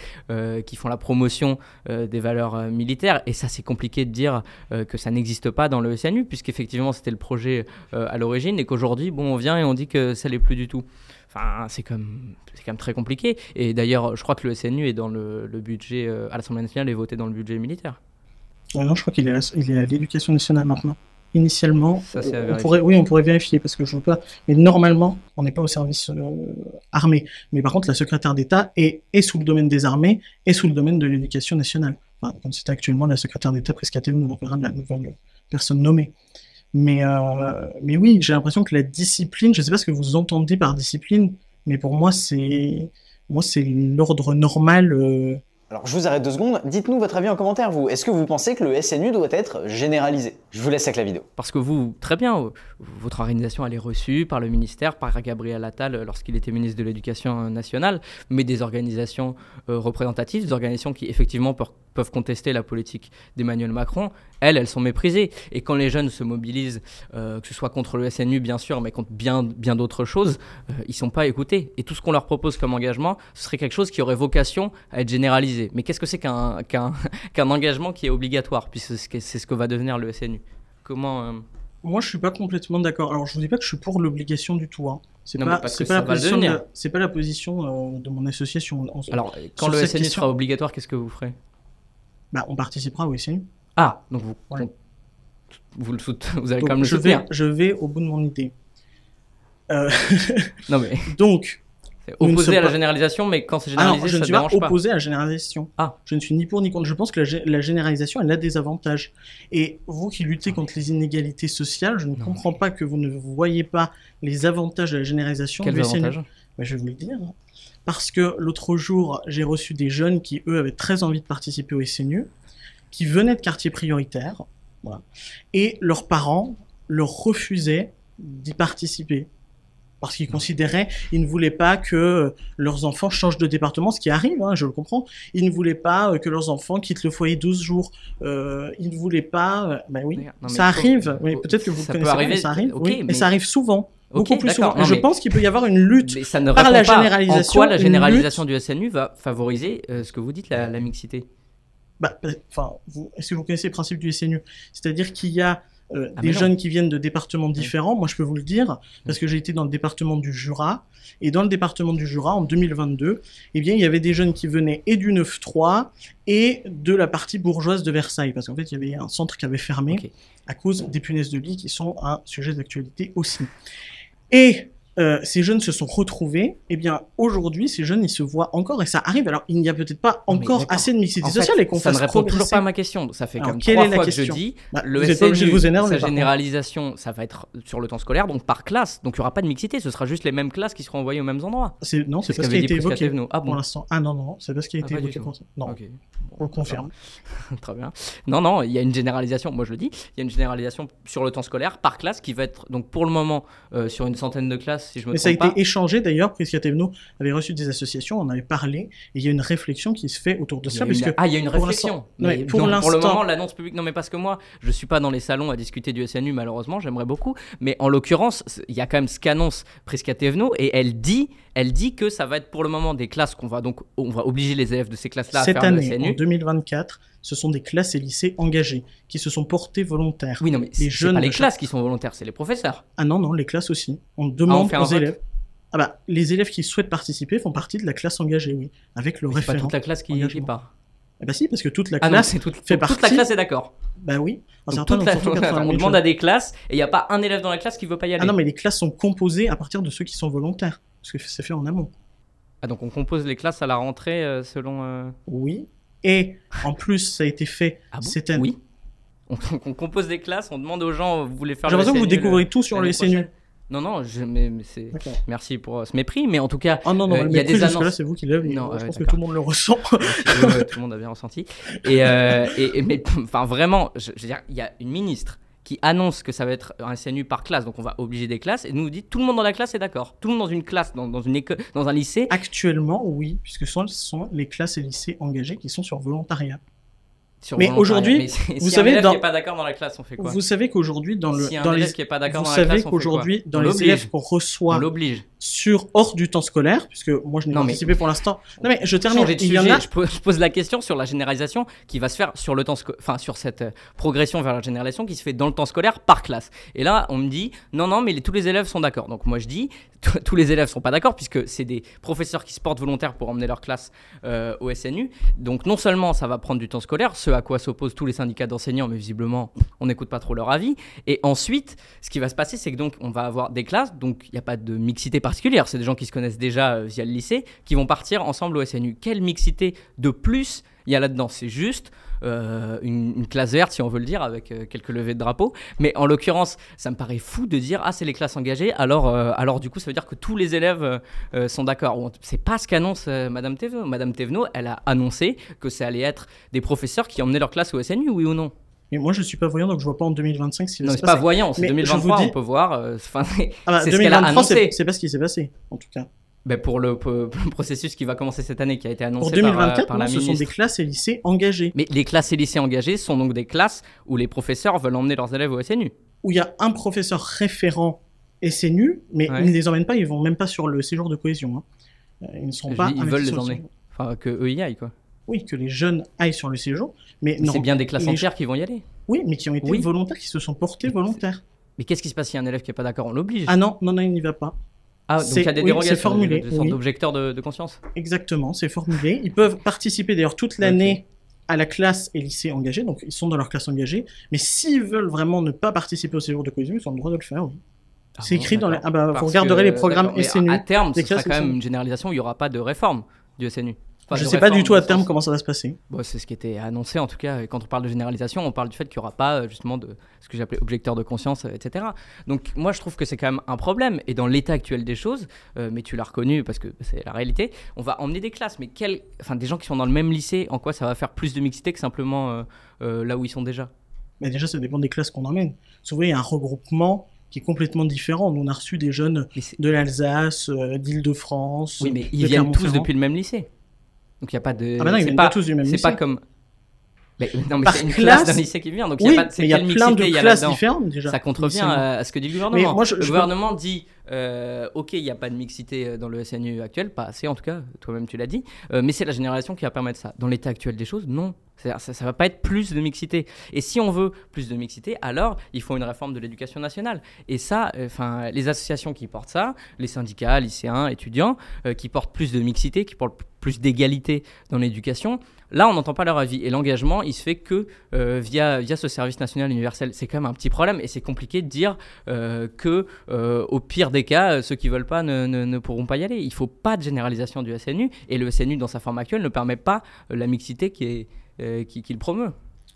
B: qui font la promotion des valeurs militaires. Et ça, c'est compliqué de dire que ça n'existe pas dans le SNU, puisqu'effectivement c'était le projet à l'origine, et qu'aujourd'hui, bon, on vient et on dit que ça l'est plus du tout. Enfin, c'est quand même très compliqué. Et d'ailleurs, je crois que le SNU est dans le budget à l'Assemblée nationale et voté dans le budget militaire.
C: Non, je crois qu'il est à l'éducation nationale maintenant. Initialement,
B: Ça, c'est à
C: on pourrait vérifier parce que je veux pas. Mais normalement, on n'est pas au service armé. Mais par contre, la secrétaire d'État est sous le domaine des armées et sous le domaine de l'éducation nationale. Enfin, comme c'est actuellement la secrétaire d'État Prisca Thévenot, on verra de la nouvelle personne nommée. Mais oui, j'ai l'impression que la discipline, je sais pas ce que vous entendez par discipline, mais pour moi, c'est l'ordre normal.
A: Alors je vous arrête 2 secondes, dites-nous votre avis en commentaire vous. Est-ce que vous pensez que le SNU doit être généralisé? Je vous laisse avec la vidéo.
B: Parce que vous, très bien, votre organisation, elle est reçue par le ministère, par Gabriel Attal lorsqu'il était ministre de l'Éducation nationale, mais des organisations représentatives, des organisations qui effectivement peuvent contester la politique d'Emmanuel Macron, elles sont méprisées. Et quand les jeunes se mobilisent, que ce soit contre le SNU bien sûr, mais contre bien d'autres choses, ils ne sont pas écoutés. Et tout ce qu'on leur propose comme engagement, ce serait quelque chose qui aurait vocation à être généralisé. Mais qu'est-ce que c'est qu'un engagement qui est obligatoire, puisque c'est ce que va devenir le SNU? Comment
C: Moi, je suis pas complètement d'accord. Alors, je vous dis pas que je suis pour l'obligation du tout. Hein. C'est
B: Non,
C: pas,
B: mais parce
C: c'est
B: que
C: pas
B: ça
C: la
B: va le
C: position
B: devenir.
C: c'est pas la position de mon association.
B: Alors, quand
C: Sur
B: le
C: cette
B: SNU
C: question-
B: sera obligatoire, qu'est-ce que vous ferez?
C: Bah, on participera au SNU.
B: Ah, donc
C: Ouais.
B: vous allez
C: Donc,
B: quand même le soutenir.
C: je vais au bout de mon idée.
B: Non mais
C: Donc,
B: c'est
C: Nous ne
B: opposé
C: sommes
B: à la
C: pas-
B: généralisation, mais quand c'est
C: alors,
B: généralisé,
C: je
B: ça
C: ne
B: ne
C: suis pas
B: dérange pas.
C: opposé à la généralisation.
B: Ah.
C: Je ne suis ni pour ni contre. Je pense que la généralisation, elle a des avantages. Et vous qui luttez contre les inégalités sociales, je ne
B: Non.
C: comprends pas que vous ne voyez pas les avantages de la généralisation
B: Quels
C: du SNU.
B: avantages?
C: Ben, je vais vous le dire. Parce que l'autre jour, j'ai reçu des jeunes qui, eux, avaient très envie de participer au SNU, qui venaient de quartiers prioritaires, voilà, et leurs parents leur refusaient d'y participer. Parce qu'ils considéraient, ils ne voulaient pas que leurs enfants changent de département, ce qui arrive, hein, je le comprends. Ils ne voulaient pas que leurs enfants quittent le foyer 12 jours. Ils ne voulaient pas... ben oui,
B: Non, mais
C: ça arrive.
B: faut-
C: Oui, peut-être que vous
B: ça
C: le
B: peut
C: connaissez pas,
B: arriver,
C: mais ça arrive.
B: ok,
C: Oui,
B: mais-
C: ça arrive souvent.
B: Ok,
C: Beaucoup plus souvent.
B: d'accord.
C: Et
B: Non,
C: je
B: mais-
C: pense qu'il peut y avoir une lutte.
B: Mais ça ne
C: par
B: répond
C: la
B: pas.
C: généralisation,
B: En quoi la
C: une
B: généralisation du SNU va favoriser ce que vous dites, la mixité?
C: Bah, enfin, est-ce que vous connaissez le principe du SNU? C'est-à-dire qu'il y a
B: Ah,
C: des
B: mais non.
C: jeunes qui viennent de départements différents. Moi, je peux vous le dire, parce que j'ai été dans le département du Jura. Et dans le département du Jura, en 2022, eh bien, il y avait des jeunes qui venaient et du 9-3 et de la partie bourgeoise de Versailles. Parce qu'en fait, il y avait un centre qui avait fermé
B: Ok.
C: à cause des punaises de lit qui sont un sujet d'actualité aussi. Et ces jeunes se sont retrouvés. Eh bien, aujourd'hui, ces jeunes, ils se voient encore, et ça arrive. Alors, il n'y a peut-être pas
B: Non, mais
C: encore
B: d'accord.
C: assez de mixité
B: En fait,
C: sociale et qu'on
B: ça ne
C: fasse
B: répond toujours
C: progresser.
B: pas à ma question. Ça fait
C: Alors,
B: comme
C: quelle
B: 3
C: est la
B: fois que je
C: question
B: dis,
C: Bah,
B: le
C: vous n'êtes pas obligé de
B: SNU,
C: vous énerver,
B: sa
C: par contre.
B: généralisation, ça va être sur le temps scolaire, donc par classe. Donc il n'y aura pas de mixité, ce sera juste les mêmes classes qui seront envoyées aux mêmes endroits.
C: Non, c'est
B: ce
C: pas ce qui
B: qu'avait
C: a
B: dit
C: été
B: Prisca
C: évoqué
B: Thévenot. Ah
C: pour
B: bon,
C: l'instant. Ah non, c'est pas ce qui a été
B: pas du
C: évoqué
B: tout.
C: pour ça. Non,
B: Ok.
C: on le confirme.
B: Très bien. Non, il y a une généralisation, moi je le dis, il y a une généralisation sur le temps scolaire par classe qui va être, donc pour le moment, sur une centaine de classes, si je me
C: Mais ça a
B: trompe
C: été
B: pas.
C: échangé d'ailleurs, Prisca Thévenot avait reçu des associations, on en avait parlé, et il y a une réflexion qui se fait autour de
B: Il y
C: ça,
B: a une-
C: puisque
B: Ah, il y a une
C: pour
B: réflexion.
C: l'instant-
B: Mais
C: ouais, pour
B: donc, pour le
C: l'instant-
B: moment, l'annonce publique. Non, mais parce que moi, je suis pas dans les salons à discuter du SNU, malheureusement, j'aimerais beaucoup. Mais en l'occurrence, il y a quand même ce qu'annonce Prisca Thévenot, et elle dit que ça va être pour le moment des classes on va obliger les élèves de ces classes-là à
C: cette
B: faire le
C: année, en
B: SNU.
C: 2024, ce sont des classes et lycées engagés qui se sont portés volontaires.
B: Oui, non, mais
C: Les
B: c'est
C: jeunes
B: pas les
C: de chaque-
B: classes qui sont volontaires, c'est les professeurs.
C: Ah non, les classes aussi. On demande
B: fait un
C: aux
B: vote
C: élèves. Ah bah, les élèves qui souhaitent participer font partie de la classe engagée, oui, avec le
B: Mais c'est pas
C: référent.
B: toute la classe qui
C: engagement.
B: part.
C: Ah bah si, parce que toute la
B: Ah non,
C: classe
B: c'est
C: fait
B: toute la
C: partie-
B: classe est d'accord.
C: Bah oui. Un
B: Donc,
C: certain
B: toute la-
C: nombre, surtout 80 000
B: on demande
C: jeunes.
B: à des classes et il n'y a pas un élève dans la classe qui veut pas y aller.
C: Ah non, mais les classes sont composées à partir de ceux qui sont volontaires. Parce que c'est fait en amont.
B: Ah, donc on compose les classes à la rentrée selon.
C: Oui. Et en plus, ça a été fait
B: Ah bon
C: cette année.
B: Oui. On compose des classes, on demande aux gens, vous voulez faire
C: J'ai
B: le
C: l'impression que vous
B: SNU,
C: découvrez tout sur le
B: l'année
C: SNU.
B: prochaine. Non, mais c'est.
C: D'accord.
B: Merci pour ce mépris, mais en tout cas,
C: Ah non, non, le
B: il y a
C: mépris
B: des
C: jusque-là,
B: annonces.
C: c'est vous qui l'avez.
B: Non,
C: Je pense que
B: d'accord.
C: tout le monde le ressent.
B: Tout le monde a bien ressenti. Mais enfin vraiment, je veux dire, il y a une ministre qui annonce que ça va être un SNU par classe, donc on va obliger des classes, et nous dit tout le monde dans la classe est d'accord. Tout le monde dans une classe, dans une école, dans un lycée.
C: Actuellement, oui, puisque ce sont les classes et lycées engagés qui sont sur volontariat.
B: Sur
C: Mais
B: volontariat.
C: aujourd'hui,
B: Mais
C: vous
B: si
C: savez,
B: un élève
C: dans-
B: qui n'est pas d'accord dans la classe, on fait quoi?
C: Vous savez qu'aujourd'hui, dans le,
B: Si un
C: dans
B: élève
C: les,
B: qui est pas d'accord
C: vous
B: dans la
C: savez
B: classe, on fait
C: qu'aujourd'hui,
B: quoi?
C: dans
B: On
C: les
B: l'oblige.
C: élèves qu'on
B: On
C: reçoit
B: l'oblige.
C: sur hors du temps scolaire, puisque moi je n'ai
B: Non,
C: pas
B: mais-
C: participé pour l'instant. Non mais je termine.
B: Changer de
C: Il y en
B: sujet,
C: a.
B: je pose la question sur la généralisation qui va se faire sur le temps, enfin sur cette progression vers la généralisation qui se fait dans le temps scolaire par classe. Et là, on me dit non, mais tous les élèves sont d'accord. Donc moi je dis tous les élèves sont pas d'accord puisque c'est des professeurs qui se portent volontaires pour emmener leur classe au SNU. Donc non seulement ça va prendre du temps scolaire, ce à quoi s'opposent tous les syndicats d'enseignants, mais visiblement on n'écoute pas trop leur avis. Et ensuite, ce qui va se passer, c'est que donc on va avoir des classes, donc il n'y a pas de mixité particulière. C'est des gens qui se connaissent déjà via le lycée, qui vont partir ensemble au SNU. Quelle mixité de plus il y a là-dedans? C'est juste une classe verte, si on veut le dire, avec quelques levées de drapeau. Mais en l'occurrence, ça me paraît fou de dire c'est les classes engagées, alors du coup, ça veut dire que tous les élèves sont d'accord. C'est pas ce qu'annonce Madame Thévenot. Madame Thévenot, elle a annoncé que ça allait être des professeurs qui emmenaient leur classe au SNU, oui ou non?
C: Mais moi je suis pas voyant, donc je vois pas en 2025 ce qui va
B: Non,
C: se
B: c'est pas
C: passer.
B: voyant, c'est
C: Mais je
B: 2023,
C: vous dis-
B: on peut voir.
C: Ah bah,
B: c'est ce qu'elle a
C: 2023,
B: annoncé.
C: c'est pas ce qui s'est passé, en tout cas.
B: Ben pour le processus qui va commencer cette année, qui a été
C: Pour
B: annoncé
C: 2024,
B: par la
C: non, ce sont
B: ministre.
C: des classes et lycées engagés,
B: Mais les classes et lycées engagés sont donc des classes où les professeurs veulent emmener leurs élèves au SNU.
C: où il y a un professeur référent SNU, mais
B: Ouais.
C: ils ne les emmènent pas, ils vont même pas sur le séjour de cohésion. Hein. Ils ne seront
B: Je
C: pas.
B: dis, ils
C: investis
B: veulent les
C: sur le
B: emmener.
C: séjour.
B: Enfin, que eux y aillent, quoi.
C: Oui, que les jeunes aillent sur le séjour, mais
B: Mais
C: non.
B: c'est bien des classes
C: les-
B: entières qui vont y aller.
C: Oui, mais qui ont été
B: Oui.
C: volontaires, qui se sont portés volontaires.
B: Mais qu'est-ce qui se passe si y a un élève qui n'est pas d'accord? On l'oblige.
C: Ah non, il n'y va pas.
B: Ah, donc il y a des
C: oui,
B: dérogations,
C: c'est formulé,
B: des sortes
C: oui.
B: d'objecteurs de conscience.
C: Exactement, c'est formulé. Ils peuvent participer d'ailleurs toute l'année à la classe et lycée engagé, donc ils sont dans leur classe engagée. Mais s'ils veulent vraiment ne pas participer au séjour de cohésion, ils ont le droit de le faire. Oui.
B: Ah
C: C'est
B: bon,
C: écrit dans les.
B: d'accord.
C: Ah bah, vous
B: Parce
C: regarderez
B: que-
C: les programmes
B: d'accord, mais
C: SNU.
B: À terme, ce
C: des
B: sera
C: classes
B: quand même
C: SNU.
B: une généralisation, il n'y aura pas de réforme du SNU. Enfin,
C: Je
B: de
C: sais pas du
B: réforme
C: tout à
B: dans le
C: terme
B: sens-
C: comment ça va se passer.
B: Bon, c'est ce qui était annoncé en tout cas. Et quand on parle de généralisation, on parle du fait qu'il n'y aura pas justement de ce que j'appelais objecteur de conscience, etc. Donc moi je trouve que c'est quand même un problème. Et dans l'état actuel des choses, mais tu l'as reconnu parce que c'est la réalité, on va emmener des classes. Mais enfin, des gens qui sont dans le même lycée, en quoi ça va faire plus de mixité que simplement là où ils sont déjà?
C: Mais déjà, ça dépend des classes qu'on emmène. Souvent, il y a un regroupement qui est complètement différent. Nous, on a reçu des jeunes
B: Mais c'est-
C: de l'Alsace, d'Île-de-France.
B: Oui, mais
C: de
B: ils viennent tous
C: Clermont-Ferrand.
B: depuis le même lycée. Donc il n'y a pas de.
C: Ah bah non, ils
B: c'est
C: viennent
B: pas
C: pas tous du même
B: C'est
C: lycée.
B: pas comme. Mais, non, mais
C: Par
B: c'est une
C: classe-
B: classe d'un lycée qui vient. Donc
C: Oui,
B: il y a pas.
C: mais il y a
B: quelle
C: plein de
B: mixité il y a
C: classes
B: là-dedans?
C: différentes déjà.
B: Ça contrevient
C: initialement.
B: à ce que dit le gouvernement.
C: Mais moi, je-
B: le
C: je-
B: gouvernement dit ok, il n'y a pas de mixité dans le SNU actuel, pas assez en tout cas, toi-même tu l'as dit, mais c'est la génération qui va permettre ça. Dans l'état actuel des choses, non. Ça va pas être plus de mixité. Et si on veut plus de mixité, alors il faut une réforme de l'éducation nationale. Et ça, les associations qui portent ça, les syndicats, lycéens, étudiants, qui portent plus de mixité, qui portent plus d'égalité dans l'éducation, là on n'entend pas leur avis. Et l'engagement, il se fait que via ce service national universel. C'est quand même un petit problème et c'est compliqué de dire que au pire des cas, ceux qui veulent pas ne pourront pas y aller. Il faut pas de généralisation du SNU et le SNU dans sa forme actuelle ne permet pas la mixité qui le promeut.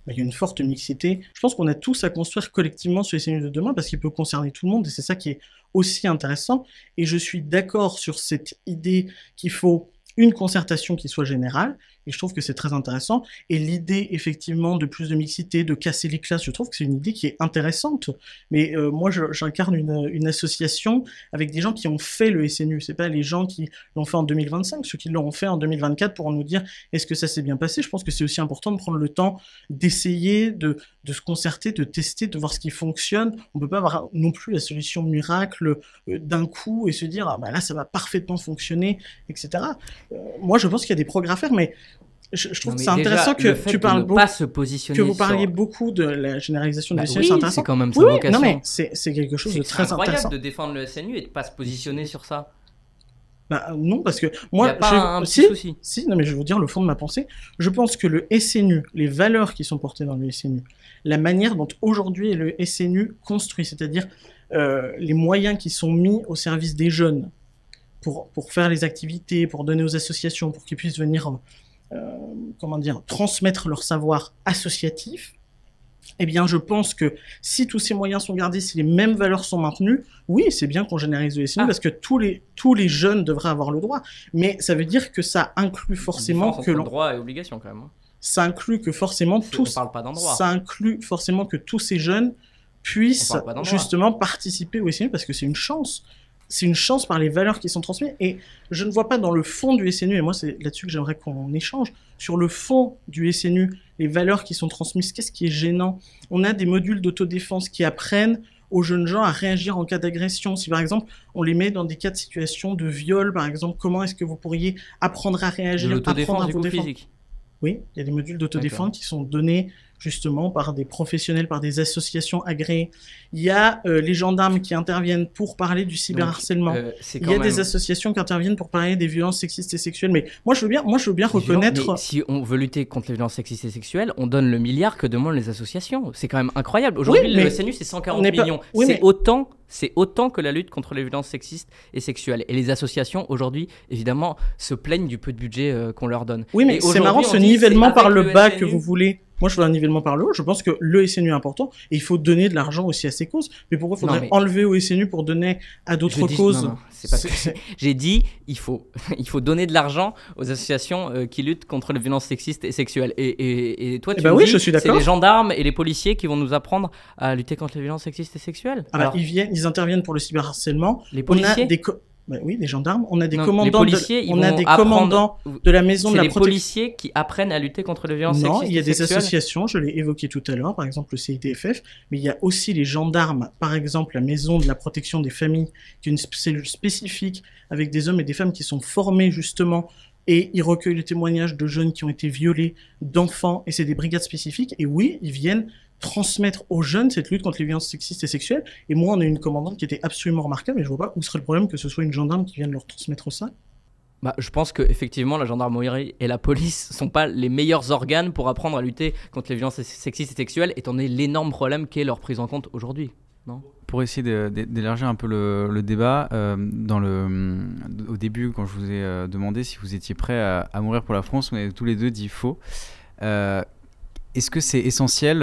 C: Il y a une forte mixité. Je pense qu'on a tous à construire collectivement ce SNU de demain parce qu'il peut concerner tout le monde et c'est ça qui est aussi intéressant. Et je suis d'accord sur cette idée qu'il faut une concertation qui soit générale, et je trouve que c'est très intéressant. Et l'idée, effectivement, de plus de mixité, de casser les classes, je trouve que c'est une idée qui est intéressante. Mais moi, j'incarne une association avec des gens qui ont fait le SNU. C'est pas les gens qui l'ont fait en 2025, ceux qui l'auront fait en 2024 pour nous dire est-ce que ça s'est bien passé. Je pense que c'est aussi important de prendre le temps d'essayer, de se concerter, de tester, de voir ce qui fonctionne. On peut pas avoir non plus la solution miracle d'un coup et se dire ah bah là ça va parfaitement fonctionner, etc. Moi, je pense qu'il y a des progrès à faire, mais je trouve
B: Non,
C: que
B: mais
C: c'est
B: déjà,
C: intéressant
B: le
C: que
B: fait
C: tu
B: de
C: parles
B: ne
C: beaucoup,
B: pas se positionner
C: que vous parliez
B: sur-
C: beaucoup de la généralisation
B: Bah
C: du SNU,
B: oui,
C: c'est intéressant.
B: c'est quand même sa
C: Oui, oui,
B: vocation.
C: non mais c'est quelque chose de
B: C'est
C: très
B: incroyable
C: intéressant.
B: de défendre le SNU et de pas se positionner sur ça.
C: Bah, non, parce que
B: Il n'y
C: moi,
B: a pas un petit
C: si,
B: souci.
C: si, non mais je vais vous dire le fond de ma pensée. Je pense que le SNU, les valeurs qui sont portées dans le SNU, la manière dont aujourd'hui est le SNU construit, c'est-à-dire les moyens qui sont mis au service des jeunes pour faire les activités, pour donner aux associations, pour qu'ils puissent venir, comment dire, transmettre leur savoir associatif, eh bien, je pense que si tous ces moyens sont gardés, si les mêmes valeurs sont maintenues, oui, c'est bien qu'on généralise le SNU
B: Ah.
C: parce que tous les jeunes devraient avoir le droit. Mais ça veut dire que ça inclut forcément
B: Différence
C: que
B: entre droit et obligation quand même. Hein.
C: ça inclut que forcément
B: On
C: tous,
B: parle pas d'endroit.
C: ça inclut forcément que tous ces jeunes puissent
B: On parle pas d'endroit.
C: justement participer au SNU parce que c'est une chance. C'est une chance par les valeurs qui sont transmises. Et je ne vois pas dans le fond du SNU, et moi c'est là-dessus que j'aimerais qu'on échange, sur le fond du SNU, les valeurs qui sont transmises, qu'est-ce qui est gênant? On a des modules d'autodéfense qui apprennent aux jeunes gens à réagir en cas d'agression. Si par exemple on les met dans des cas de situation de viol, par exemple, comment est-ce que vous pourriez apprendre à
B: De
C: réagir, apprendre
B: l'autodéfense
C: à
B: du
C: vous
B: coup
C: défendre?
B: physique.
C: Oui, il y a des modules d'autodéfense qui sont donnés justement par des professionnels, par des associations agréées. Il y a les gendarmes qui interviennent pour parler du cyberharcèlement.
B: C'est
C: Il
B: quand
C: y a
B: même...
C: des associations qui interviennent pour parler des violences sexistes et sexuelles. Mais moi, je veux bien reconnaître.
B: Mais si on veut lutter contre les violences sexistes et sexuelles, on donne le milliard que demandent les associations. C'est quand même incroyable. Aujourd'hui,
C: Oui,
B: le
C: mais
B: SNU, c'est 140
C: on n'est pas-
B: millions.
C: oui,
B: c'est
C: mais-
B: autant. C'est autant que la lutte contre les violences sexistes et sexuelles. Et les associations, aujourd'hui, évidemment, se plaignent du peu de budget qu'on leur donne.
C: Oui, mais
B: Et
C: c'est
B: aujourd'hui,
C: marrant
B: on
C: ce
B: dit,
C: nivellement
B: c'est
C: par
B: avec
C: le bas que
B: SNU.
C: vous voulez. Moi, je veux un nivellement par le haut. Je pense que le SNU est important et il faut donner de l'argent aussi à ces causes. Mais pourquoi faudrait
B: mais-
C: enlever au SNU pour donner à d'autres
B: Je dis-
C: causes?
B: non, non, c'est pas ce que- J'ai dit, il faut donner de l'argent aux associations qui luttent contre les violences sexistes et sexuelles. Et toi,
C: Eh
B: tu
C: ben
B: me
C: oui,
B: dis,
C: je suis
B: c'est
C: d'accord.
B: les gendarmes et les policiers qui vont nous apprendre à lutter contre les violences sexistes et sexuelles.
C: Ah bah,
B: Alors,
C: ils interviennent pour le cyberharcèlement.
B: les
C: On a
B: policiers,
C: des bah oui, des gendarmes. On a des
B: Non,
C: commandants.
B: les policiers, ils
C: On a
B: vont
C: des
B: apprendre-
C: commandants de la maison de
B: c'est
C: la
B: les
C: protection.
B: policiers qui apprennent à lutter contre les violences
C: Non,
B: sexistes
C: il y a
B: et
C: des
B: sexuelles.
C: associations, je l'ai évoqué tout à l'heure, par exemple le CIDFF, mais il y a aussi les gendarmes, par exemple la maison de la protection des familles, qui est une cellule spécifique avec des hommes et des femmes qui sont formés justement, et ils recueillent les témoignages de jeunes qui ont été violés, d'enfants, et c'est des brigades spécifiques, et oui, ils viennent transmettre aux jeunes cette lutte contre les violences sexistes et sexuelles, et moi on a une commandante qui était absolument remarquable, et je vois pas où serait le problème que ce soit une gendarme qui vienne leur transmettre ça.
B: Bah, je pense que effectivement, la gendarmerie et la police sont pas les meilleurs organes pour apprendre à lutter contre les violences sexistes et sexuelles, étant donné l'énorme problème qu'est leur prise en compte aujourd'hui.
D: Pour essayer d'élargir un peu le débat, au début, quand je vous ai demandé si vous étiez prêts à mourir pour la France, on a tous les deux dit faux. Est-ce que c'est essentiel,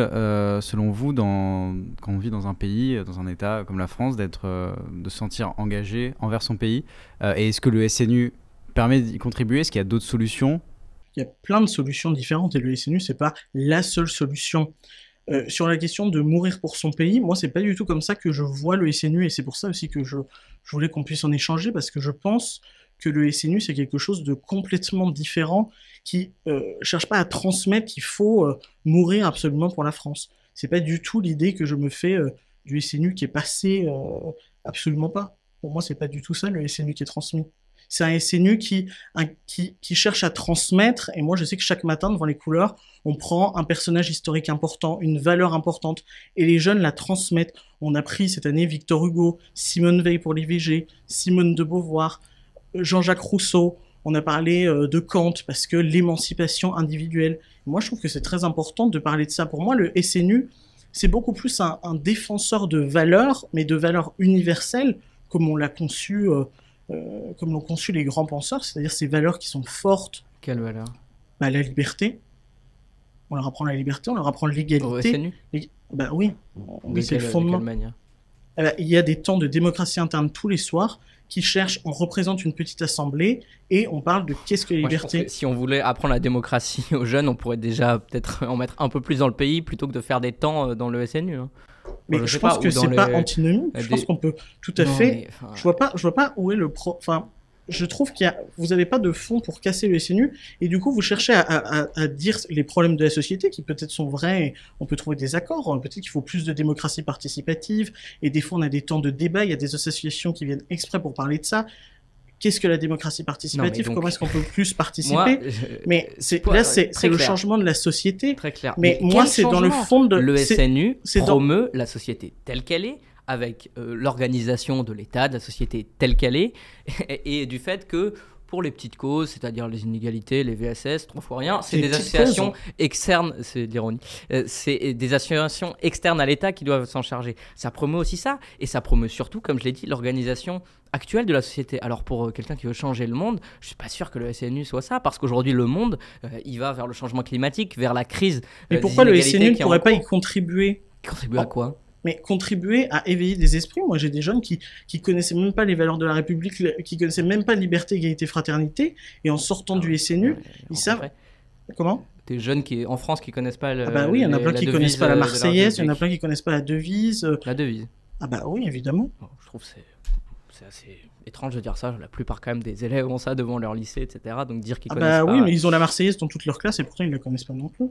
D: selon vous, quand on vit dans un pays, dans un État comme la France, de se sentir engagé envers son pays et est-ce que le SNU permet d'y contribuer? Est-ce qu'il y a d'autres solutions?
C: Il y a plein de solutions différentes et le SNU, c'est pas la seule solution. Sur la question de mourir pour son pays, moi, c'est pas du tout comme ça que je vois le SNU et c'est pour ça aussi que je voulais qu'on puisse en échanger parce que je pense que le SNU, c'est quelque chose de complètement différent qui cherche pas à transmettre qu'il faut mourir absolument pour la France. C'est pas du tout l'idée que je me fais du SNU qui est passé, absolument pas. Pour moi, c'est pas du tout ça le SNU qui est transmis. C'est un SNU qui cherche à transmettre, et moi je sais que chaque matin devant les couleurs, on prend un personnage historique important, une valeur importante, et les jeunes la transmettent. On a pris cette année Victor Hugo, Simone Veil pour l'IVG, Simone de Beauvoir, Jean-Jacques Rousseau, on a parlé de Kant, parce que l'émancipation individuelle. Moi je trouve que c'est très important de parler de ça. Pour moi le SNU, c'est beaucoup plus un défenseur de valeurs, mais de valeurs universelles, comme on l'a conçu... comme l'ont conçu les grands penseurs, c'est-à-dire ces valeurs qui sont fortes.
B: Quelle valeur?
C: Bah, la liberté. On leur apprend la liberté, on leur apprend
B: Au
C: l'égalité.
B: SNU?
C: Bah oui, oui c'est le
B: De
C: fondement.
B: quelle manière?
C: Eh ben, il y a des temps de démocratie interne tous les soirs qui cherchent, on représente une petite assemblée et on parle de qu'est-ce que la
B: Moi, je pense
C: liberté.
B: que si on voulait apprendre la démocratie aux jeunes, on pourrait déjà peut-être en mettre un peu plus dans le pays plutôt que de faire des temps dans le SNU. Hein.
C: Mais
B: Moi,
C: je
B: sais
C: pense
B: pas,
C: que
B: ou dans
C: c'est pas
B: les-
C: antinomique. Je
B: des-
C: pense qu'on peut tout à
B: Non,
C: fait.
B: mais, enfin,
C: Je vois pas où est le enfin, je trouve vous avez pas de fond pour casser le SNU et du coup vous cherchez à dire les problèmes de la société qui peut-être sont vrais. Et on peut trouver des accords. Peut-être qu'il faut plus de démocratie participative et des fois on a des temps de débat. Il y a des associations qui viennent exprès pour parler de ça. Qu'est-ce que la démocratie participative?
B: donc-
C: Comment est-ce qu'on peut plus participer?
B: moi,
C: Mais
B: Ouais,
C: là c'est
B: très
C: le
B: clair.
C: changement de la société.
B: très clair.
C: Mais
B: quel
C: moi c'est dans le
B: changement
C: fond de
B: Le SNU
C: c'est dans-
B: promeut la société telle qu'elle est, avec l'organisation de l'État, de la société telle qu'elle est, et du fait que pour les petites causes, c'est-à-dire les inégalités, les VSS, 3 fois rien, c'est
C: Les
B: des
C: petites
B: associations
C: causes.
B: externes, c'est de l'ironie, c'est des associations externes à l'État qui doivent s'en charger. Ça promeut aussi ça, et ça promeut surtout, comme je l'ai dit, l'organisation actuelle de la société. Alors pour quelqu'un qui veut changer le monde, je suis pas sûr que le SNU soit ça, parce qu'aujourd'hui le monde, il va vers le changement climatique, vers la crise.
C: Mais
B: des
C: pourquoi le
B: inégalités
C: SNU ne
B: qui est en
C: pourrait pas y
B: cours.
C: contribuer?
B: Contribuer à quoi?
C: Mais contribuer à éveiller des esprits. Moi, j'ai des jeunes qui connaissaient même pas les valeurs de la République, qui connaissaient même pas liberté, égalité, fraternité, et en sortant du SNU, ils savent... Comment?
B: des jeunes en France qui connaissent pas
C: Ah bah oui, il y en a plein qui connaissent pas la Marseillaise, il y en a plein
B: qui
C: qui connaissent pas la devise.
B: La devise.
C: Ah bah oui, évidemment.
B: Bon, je trouve que c'est assez étrange de dire ça. La plupart quand même des élèves ont ça devant leur lycée, etc. Donc dire qu'ils
C: Ah
B: connaissent
C: bah
B: pas...
C: oui, mais ils ont la Marseillaise dans toute leur classe et pourtant ils la connaissent pas non plus.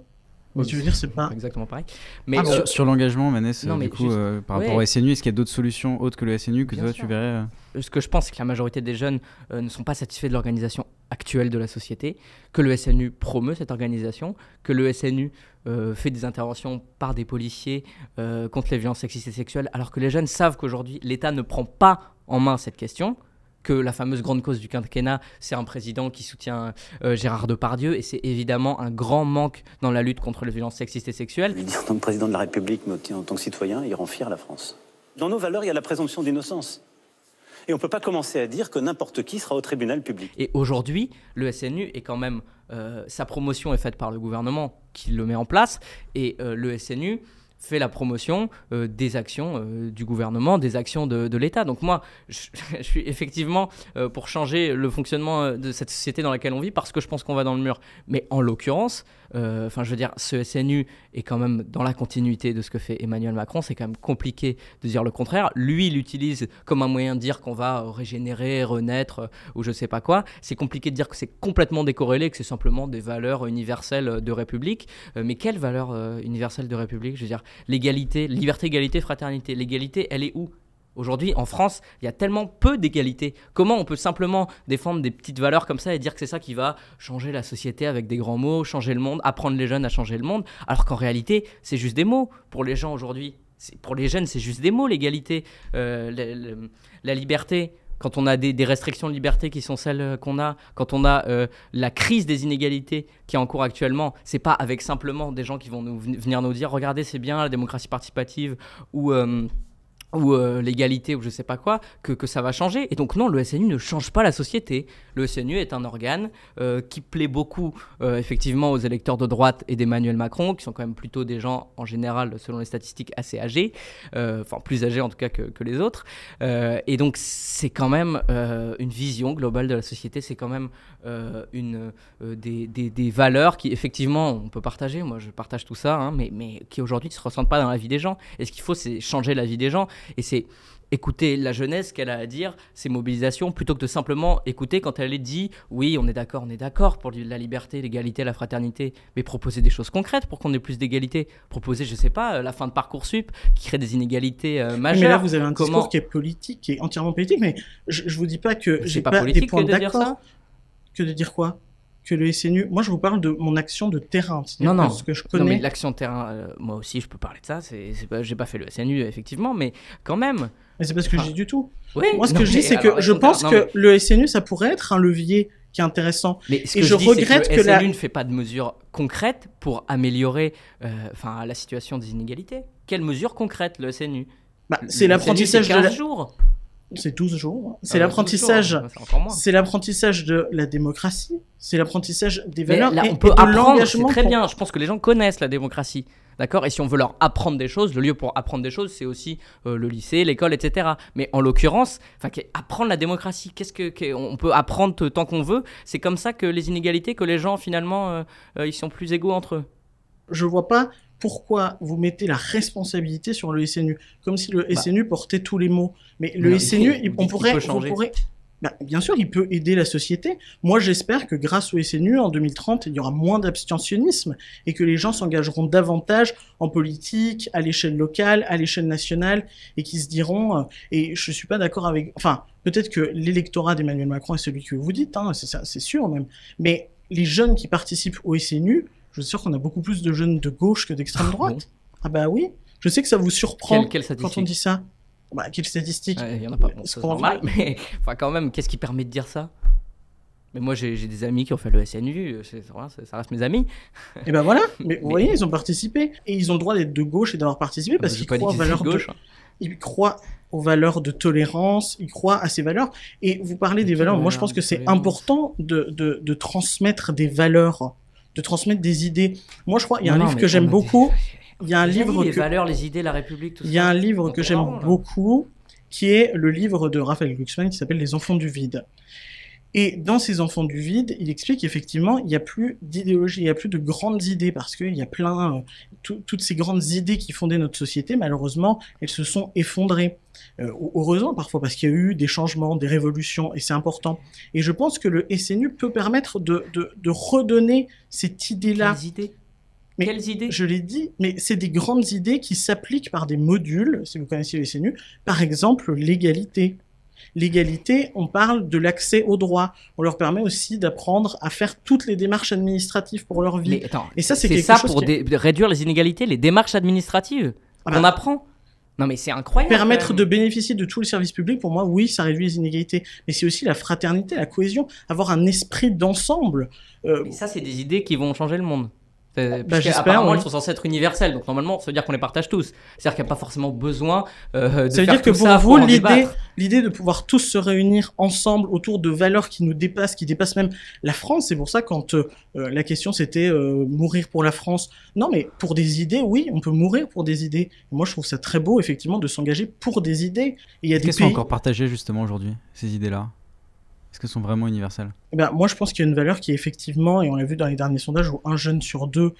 C: Mais tu veux dire, c'est pas...
B: exactement pareil. Mais
C: Ah bon.
D: Sur l'engagement, Manès,
B: Non, mais
D: du coup,
B: juste-
D: par rapport au SNU, est-ce qu'il y a d'autres solutions autres que le SNU que
B: Bien
D: toi
B: sûr.
D: tu verrais
B: ce que je pense, c'est que la majorité des jeunes ne sont pas satisfaits de l'organisation actuelle de la société, que le SNU promeut cette organisation, que le SNU fait des interventions par des policiers contre les violences sexistes et sexuelles, alors que les jeunes savent qu'aujourd'hui, l'État ne prend pas en main cette question, que la fameuse grande cause du quinquennat, c'est un président qui soutient Gérard Depardieu, et c'est évidemment un grand manque dans la lutte contre les violences sexistes et sexuelles.
F: Je dis en tant que président de la République, mais en tant que citoyen, il rend fier la France. Dans nos valeurs, il y a la présomption d'innocence. Et on ne peut pas commencer à dire que n'importe qui sera au tribunal public.
B: Et aujourd'hui, le SNU est quand même... sa promotion est faite par le gouvernement qui le met en place, et le SNU fait la promotion des actions du gouvernement, des actions de l'État. Donc moi, je suis effectivement pour changer le fonctionnement de cette société dans laquelle on vit, parce que je pense qu'on va dans le mur. Mais en l'occurrence, je veux dire, ce SNU est quand même dans la continuité de ce que fait Emmanuel Macron. C'est quand même compliqué de dire le contraire. Lui, il l'utilise comme un moyen de dire qu'on va régénérer, renaître, ou je sais pas quoi. C'est compliqué de dire que c'est complètement décorrélé, que c'est simplement des valeurs universelles de République. Mais quelles valeurs universelles de République? Je veux dire, l'égalité, liberté, égalité, fraternité. L'égalité, elle est où? Aujourd'hui, en France, il y a tellement peu d'égalité. Comment on peut simplement défendre des petites valeurs comme ça et dire que c'est ça qui va changer la société avec des grands mots, changer le monde, apprendre les jeunes à changer le monde, alors qu'en réalité, c'est juste des mots pour les gens aujourd'hui. Pour les jeunes, c'est juste des mots, l'égalité, la liberté. Quand on a des restrictions de liberté qui sont celles qu'on a, quand on a la crise des inégalités qui est en cours actuellement, c'est pas avec simplement des gens qui vont venir nous dire « Regardez, c'est bien, la démocratie participative » ou l'égalité ou je sais pas quoi, que ça va changer. Et donc non, le SNU ne change pas la société. Le SNU est un organe qui plaît beaucoup effectivement aux électeurs de droite et d'Emmanuel Macron, qui sont quand même plutôt des gens en général, selon les statistiques, assez âgés, enfin plus âgés en tout cas que les autres. Et donc c'est quand même une vision globale de la société, c'est quand même des valeurs qui effectivement on peut partager. Moi je partage tout ça, hein, mais qui aujourd'hui ne se ressentent pas dans la vie des gens. Et ce qu'il faut, c'est changer la vie des gens. Et c'est écouter la jeunesse, qu'elle a à dire, ses mobilisations, plutôt que de simplement écouter quand elle dit « Oui, on est d'accord pour la liberté, l'égalité, la fraternité », mais proposer des choses concrètes pour qu'on ait plus d'égalité. Proposer, je sais pas, la fin de Parcoursup qui crée des inégalités majeures.
C: Mais là, vous avez un discours qui est politique, qui est entièrement politique, mais je vous dis pas que j'ai pas des points d'accord. Que de dire quoi? Que le SNU... Moi, je vous parle de mon action de terrain.
B: Non,
C: ce que je connais...
B: Non, mais l'action de terrain, moi aussi, je peux parler de ça. J'ai pas fait le SNU, effectivement, mais quand même...
C: Mais c'est pas ce que je dis du tout.
B: Oui,
C: moi, ce que je dis, c'est que je pense que le SNU, ça pourrait être un levier qui est intéressant.
B: Mais ce que je dis, c'est que le SNU ne fait pas de mesures concrètes pour améliorer la situation des inégalités. Quelles mesures concrètes, le SNU?
C: C'est l'apprentissage
B: de 15 jours.
C: C'est 12 jours. C'est l'apprentissage. C'est l'apprentissage de la démocratie. C'est l'apprentissage des valeurs.
B: Là, on peut apprendre. C'est très bien. Je pense que les gens connaissent la démocratie. D'accord? Et si on veut leur apprendre des choses, le lieu pour apprendre des choses, c'est aussi le lycée, l'école, etc. Mais en l'occurrence, apprendre la démocratie, on peut apprendre tant qu'on veut. C'est comme ça que les inégalités, que les gens finalement, ils sont plus égaux entre eux.
C: Je vois pas pourquoi vous mettez la responsabilité sur le SNU, comme si le SNU portait tous les maux. Mais le SNU, on pourrait... bien sûr, il peut aider la société. Moi, j'espère que grâce au SNU, en 2030, il y aura moins d'abstentionnisme et que les gens s'engageront davantage en politique, à l'échelle locale, à l'échelle nationale, et qui se diront... et je suis pas d'accord avec... Enfin, peut-être que l'électorat d'Emmanuel Macron est celui que vous dites, hein, c'est sûr même. Mais les jeunes qui participent au SNU... Je suis sûr qu'on a beaucoup plus de jeunes de gauche que d'extrême droite. Bon. Ah bah oui. Je sais que ça vous surprend quand on dit ça. Quelle statistique?
B: Il y en a pas. Bon, c'est normal, mais quand même, qu'est-ce qui permet de dire ça? Mais moi, j'ai des amis qui ont fait le SNU. Ça reste mes amis.
C: Et ben voilà. Mais vous voyez, ils ont participé et ils ont le droit d'être de gauche et d'avoir participé parce qu'ils croient aux valeurs de gauche. Ils croient aux valeurs de tolérance. Ils croient à ces valeurs. Et vous parlez des valeurs. Moi, je pense que c'est important de transmettre des valeurs. De transmettre des idées. Moi, je crois, il y a un livre que j'aime beaucoup. Il y a un livre
B: les valeurs, les idées, la République, tout ça.
C: Il y a un livre que j'aime beaucoup, qui est le livre de Raphaël Glucksmann, qui s'appelle Les Enfants du Vide. Et dans ces enfants du vide, il explique qu'effectivement, il n'y a plus d'idéologie, il n'y a plus de grandes idées, parce qu'il y a plein, toutes ces grandes idées qui fondaient notre société, malheureusement, elles se sont effondrées. Heureusement parfois, parce qu'il y a eu des changements, des révolutions, et c'est important. Et je pense que le SNU peut permettre de redonner cette idée-là.
B: Quelles idées?
C: Mais
B: Quelles idées?
C: je l'ai dit, mais c'est des grandes idées qui s'appliquent par des modules, si vous connaissez le SNU, par exemple l'égalité. L'égalité, on parle de l'accès aux droits. On leur permet aussi d'apprendre à faire toutes les démarches administratives pour leur vie.
B: Mais attends,
C: Et ça, c'est
B: c'est
C: quelque
B: ça
C: chose
B: pour réduire les inégalités, les démarches administratives
C: Ah
B: qu'on
C: bah,
B: apprend. Non mais c'est incroyable.
C: permettre
B: quand
C: de
B: même.
C: bénéficier de tous les services publics, pour moi, oui, ça réduit les inégalités. Mais c'est aussi la fraternité, la cohésion, avoir un esprit d'ensemble.
B: Et ça, c'est des idées qui vont changer le monde.
C: J'espère,
B: Apparemment,
C: oui.
B: elles sont censées être universelles, donc normalement, ça veut dire qu'on les partage tous. C'est-à-dire qu'il n'y a pas forcément besoin de
C: Ça veut
B: faire
C: dire que
B: tout
C: pour
B: ça
C: vous,
B: en débattre.
C: l'idée de pouvoir tous se réunir ensemble autour de valeurs qui nous dépassent, qui dépassent même la France, c'est pour ça quand la question c'était mourir pour la France. Non, mais pour des idées, oui, on peut mourir pour des idées. Moi, je trouve ça très beau, effectivement, de s'engager pour des idées. Et il y a des
D: Qu'est-ce sont
C: pays...
D: encore partagés justement aujourd'hui, ces idées-là? Est-ce qu'elles sont vraiment universelles?
C: Eh ben, moi, je pense qu'il y a une valeur qui est effectivement, et on l'a vu dans les derniers sondages, où 1 jeune sur 2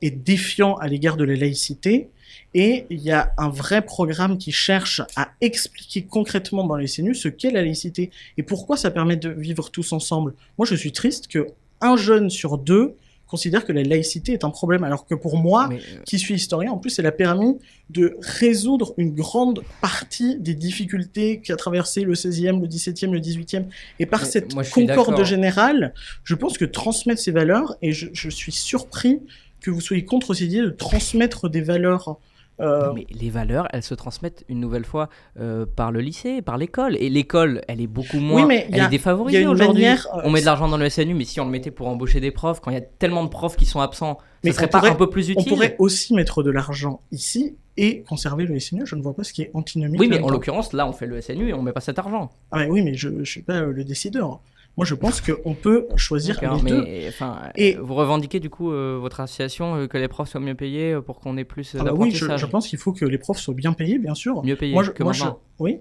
C: est défiant à l'égard de la laïcité. Et il y a un vrai programme qui cherche à expliquer concrètement dans les SNU ce qu'est la laïcité et pourquoi ça permet de vivre tous ensemble. Moi, je suis triste que 1 jeune sur 2 considère que la laïcité est un problème, alors que pour moi,
B: Mais,
C: qui suis historien, en plus, elle a permis de résoudre une grande partie des difficultés qu'a traversé le 16e, le 17e, le 18e. Et par
B: Mais
C: cette
B: moi, je suis
C: concorde
B: d'accord.
C: générale, je pense que transmettre ces valeurs, et je suis surpris que vous soyez contre cette idée de transmettre des valeurs.
B: Non, mais les valeurs, elles se transmettent une nouvelle fois par le lycée, par l'école. Et l'école, elle est beaucoup moins.
C: Oui, mais
B: elle est
C: il y
B: défavorisée
C: a une
B: aujourd'hui.
C: manière,
B: On met de l'argent dans le SNU, mais si on le mettait pour embaucher des profs, quand il y a tellement de profs qui sont absents,
C: Mais
B: ça serait
C: on
B: pas
C: pourrait-
B: un peu plus
C: On
B: utile?
C: pourrait aussi mettre de l'argent ici et conserver le SNU. Je ne vois pas ce qui est antinomique.
B: Oui, mais en
C: là-dedans.
B: l'occurrence, là, on fait le SNU et on met pas cet argent.
C: Ah, mais oui, mais je suis pas le décideur. Moi, je pense qu'on peut choisir
B: D'accord,
C: les deux.
B: mais enfin,
C: Et-
B: vous revendiquez du coup votre association que les profs soient mieux payés pour qu'on ait plus
C: Ah bah oui,
B: d'apprentissage.
C: je pense qu'il faut que les profs soient bien payés, bien sûr.
B: Mieux payés
C: Moi,
B: que
C: moi,
B: maintenant.
C: oui.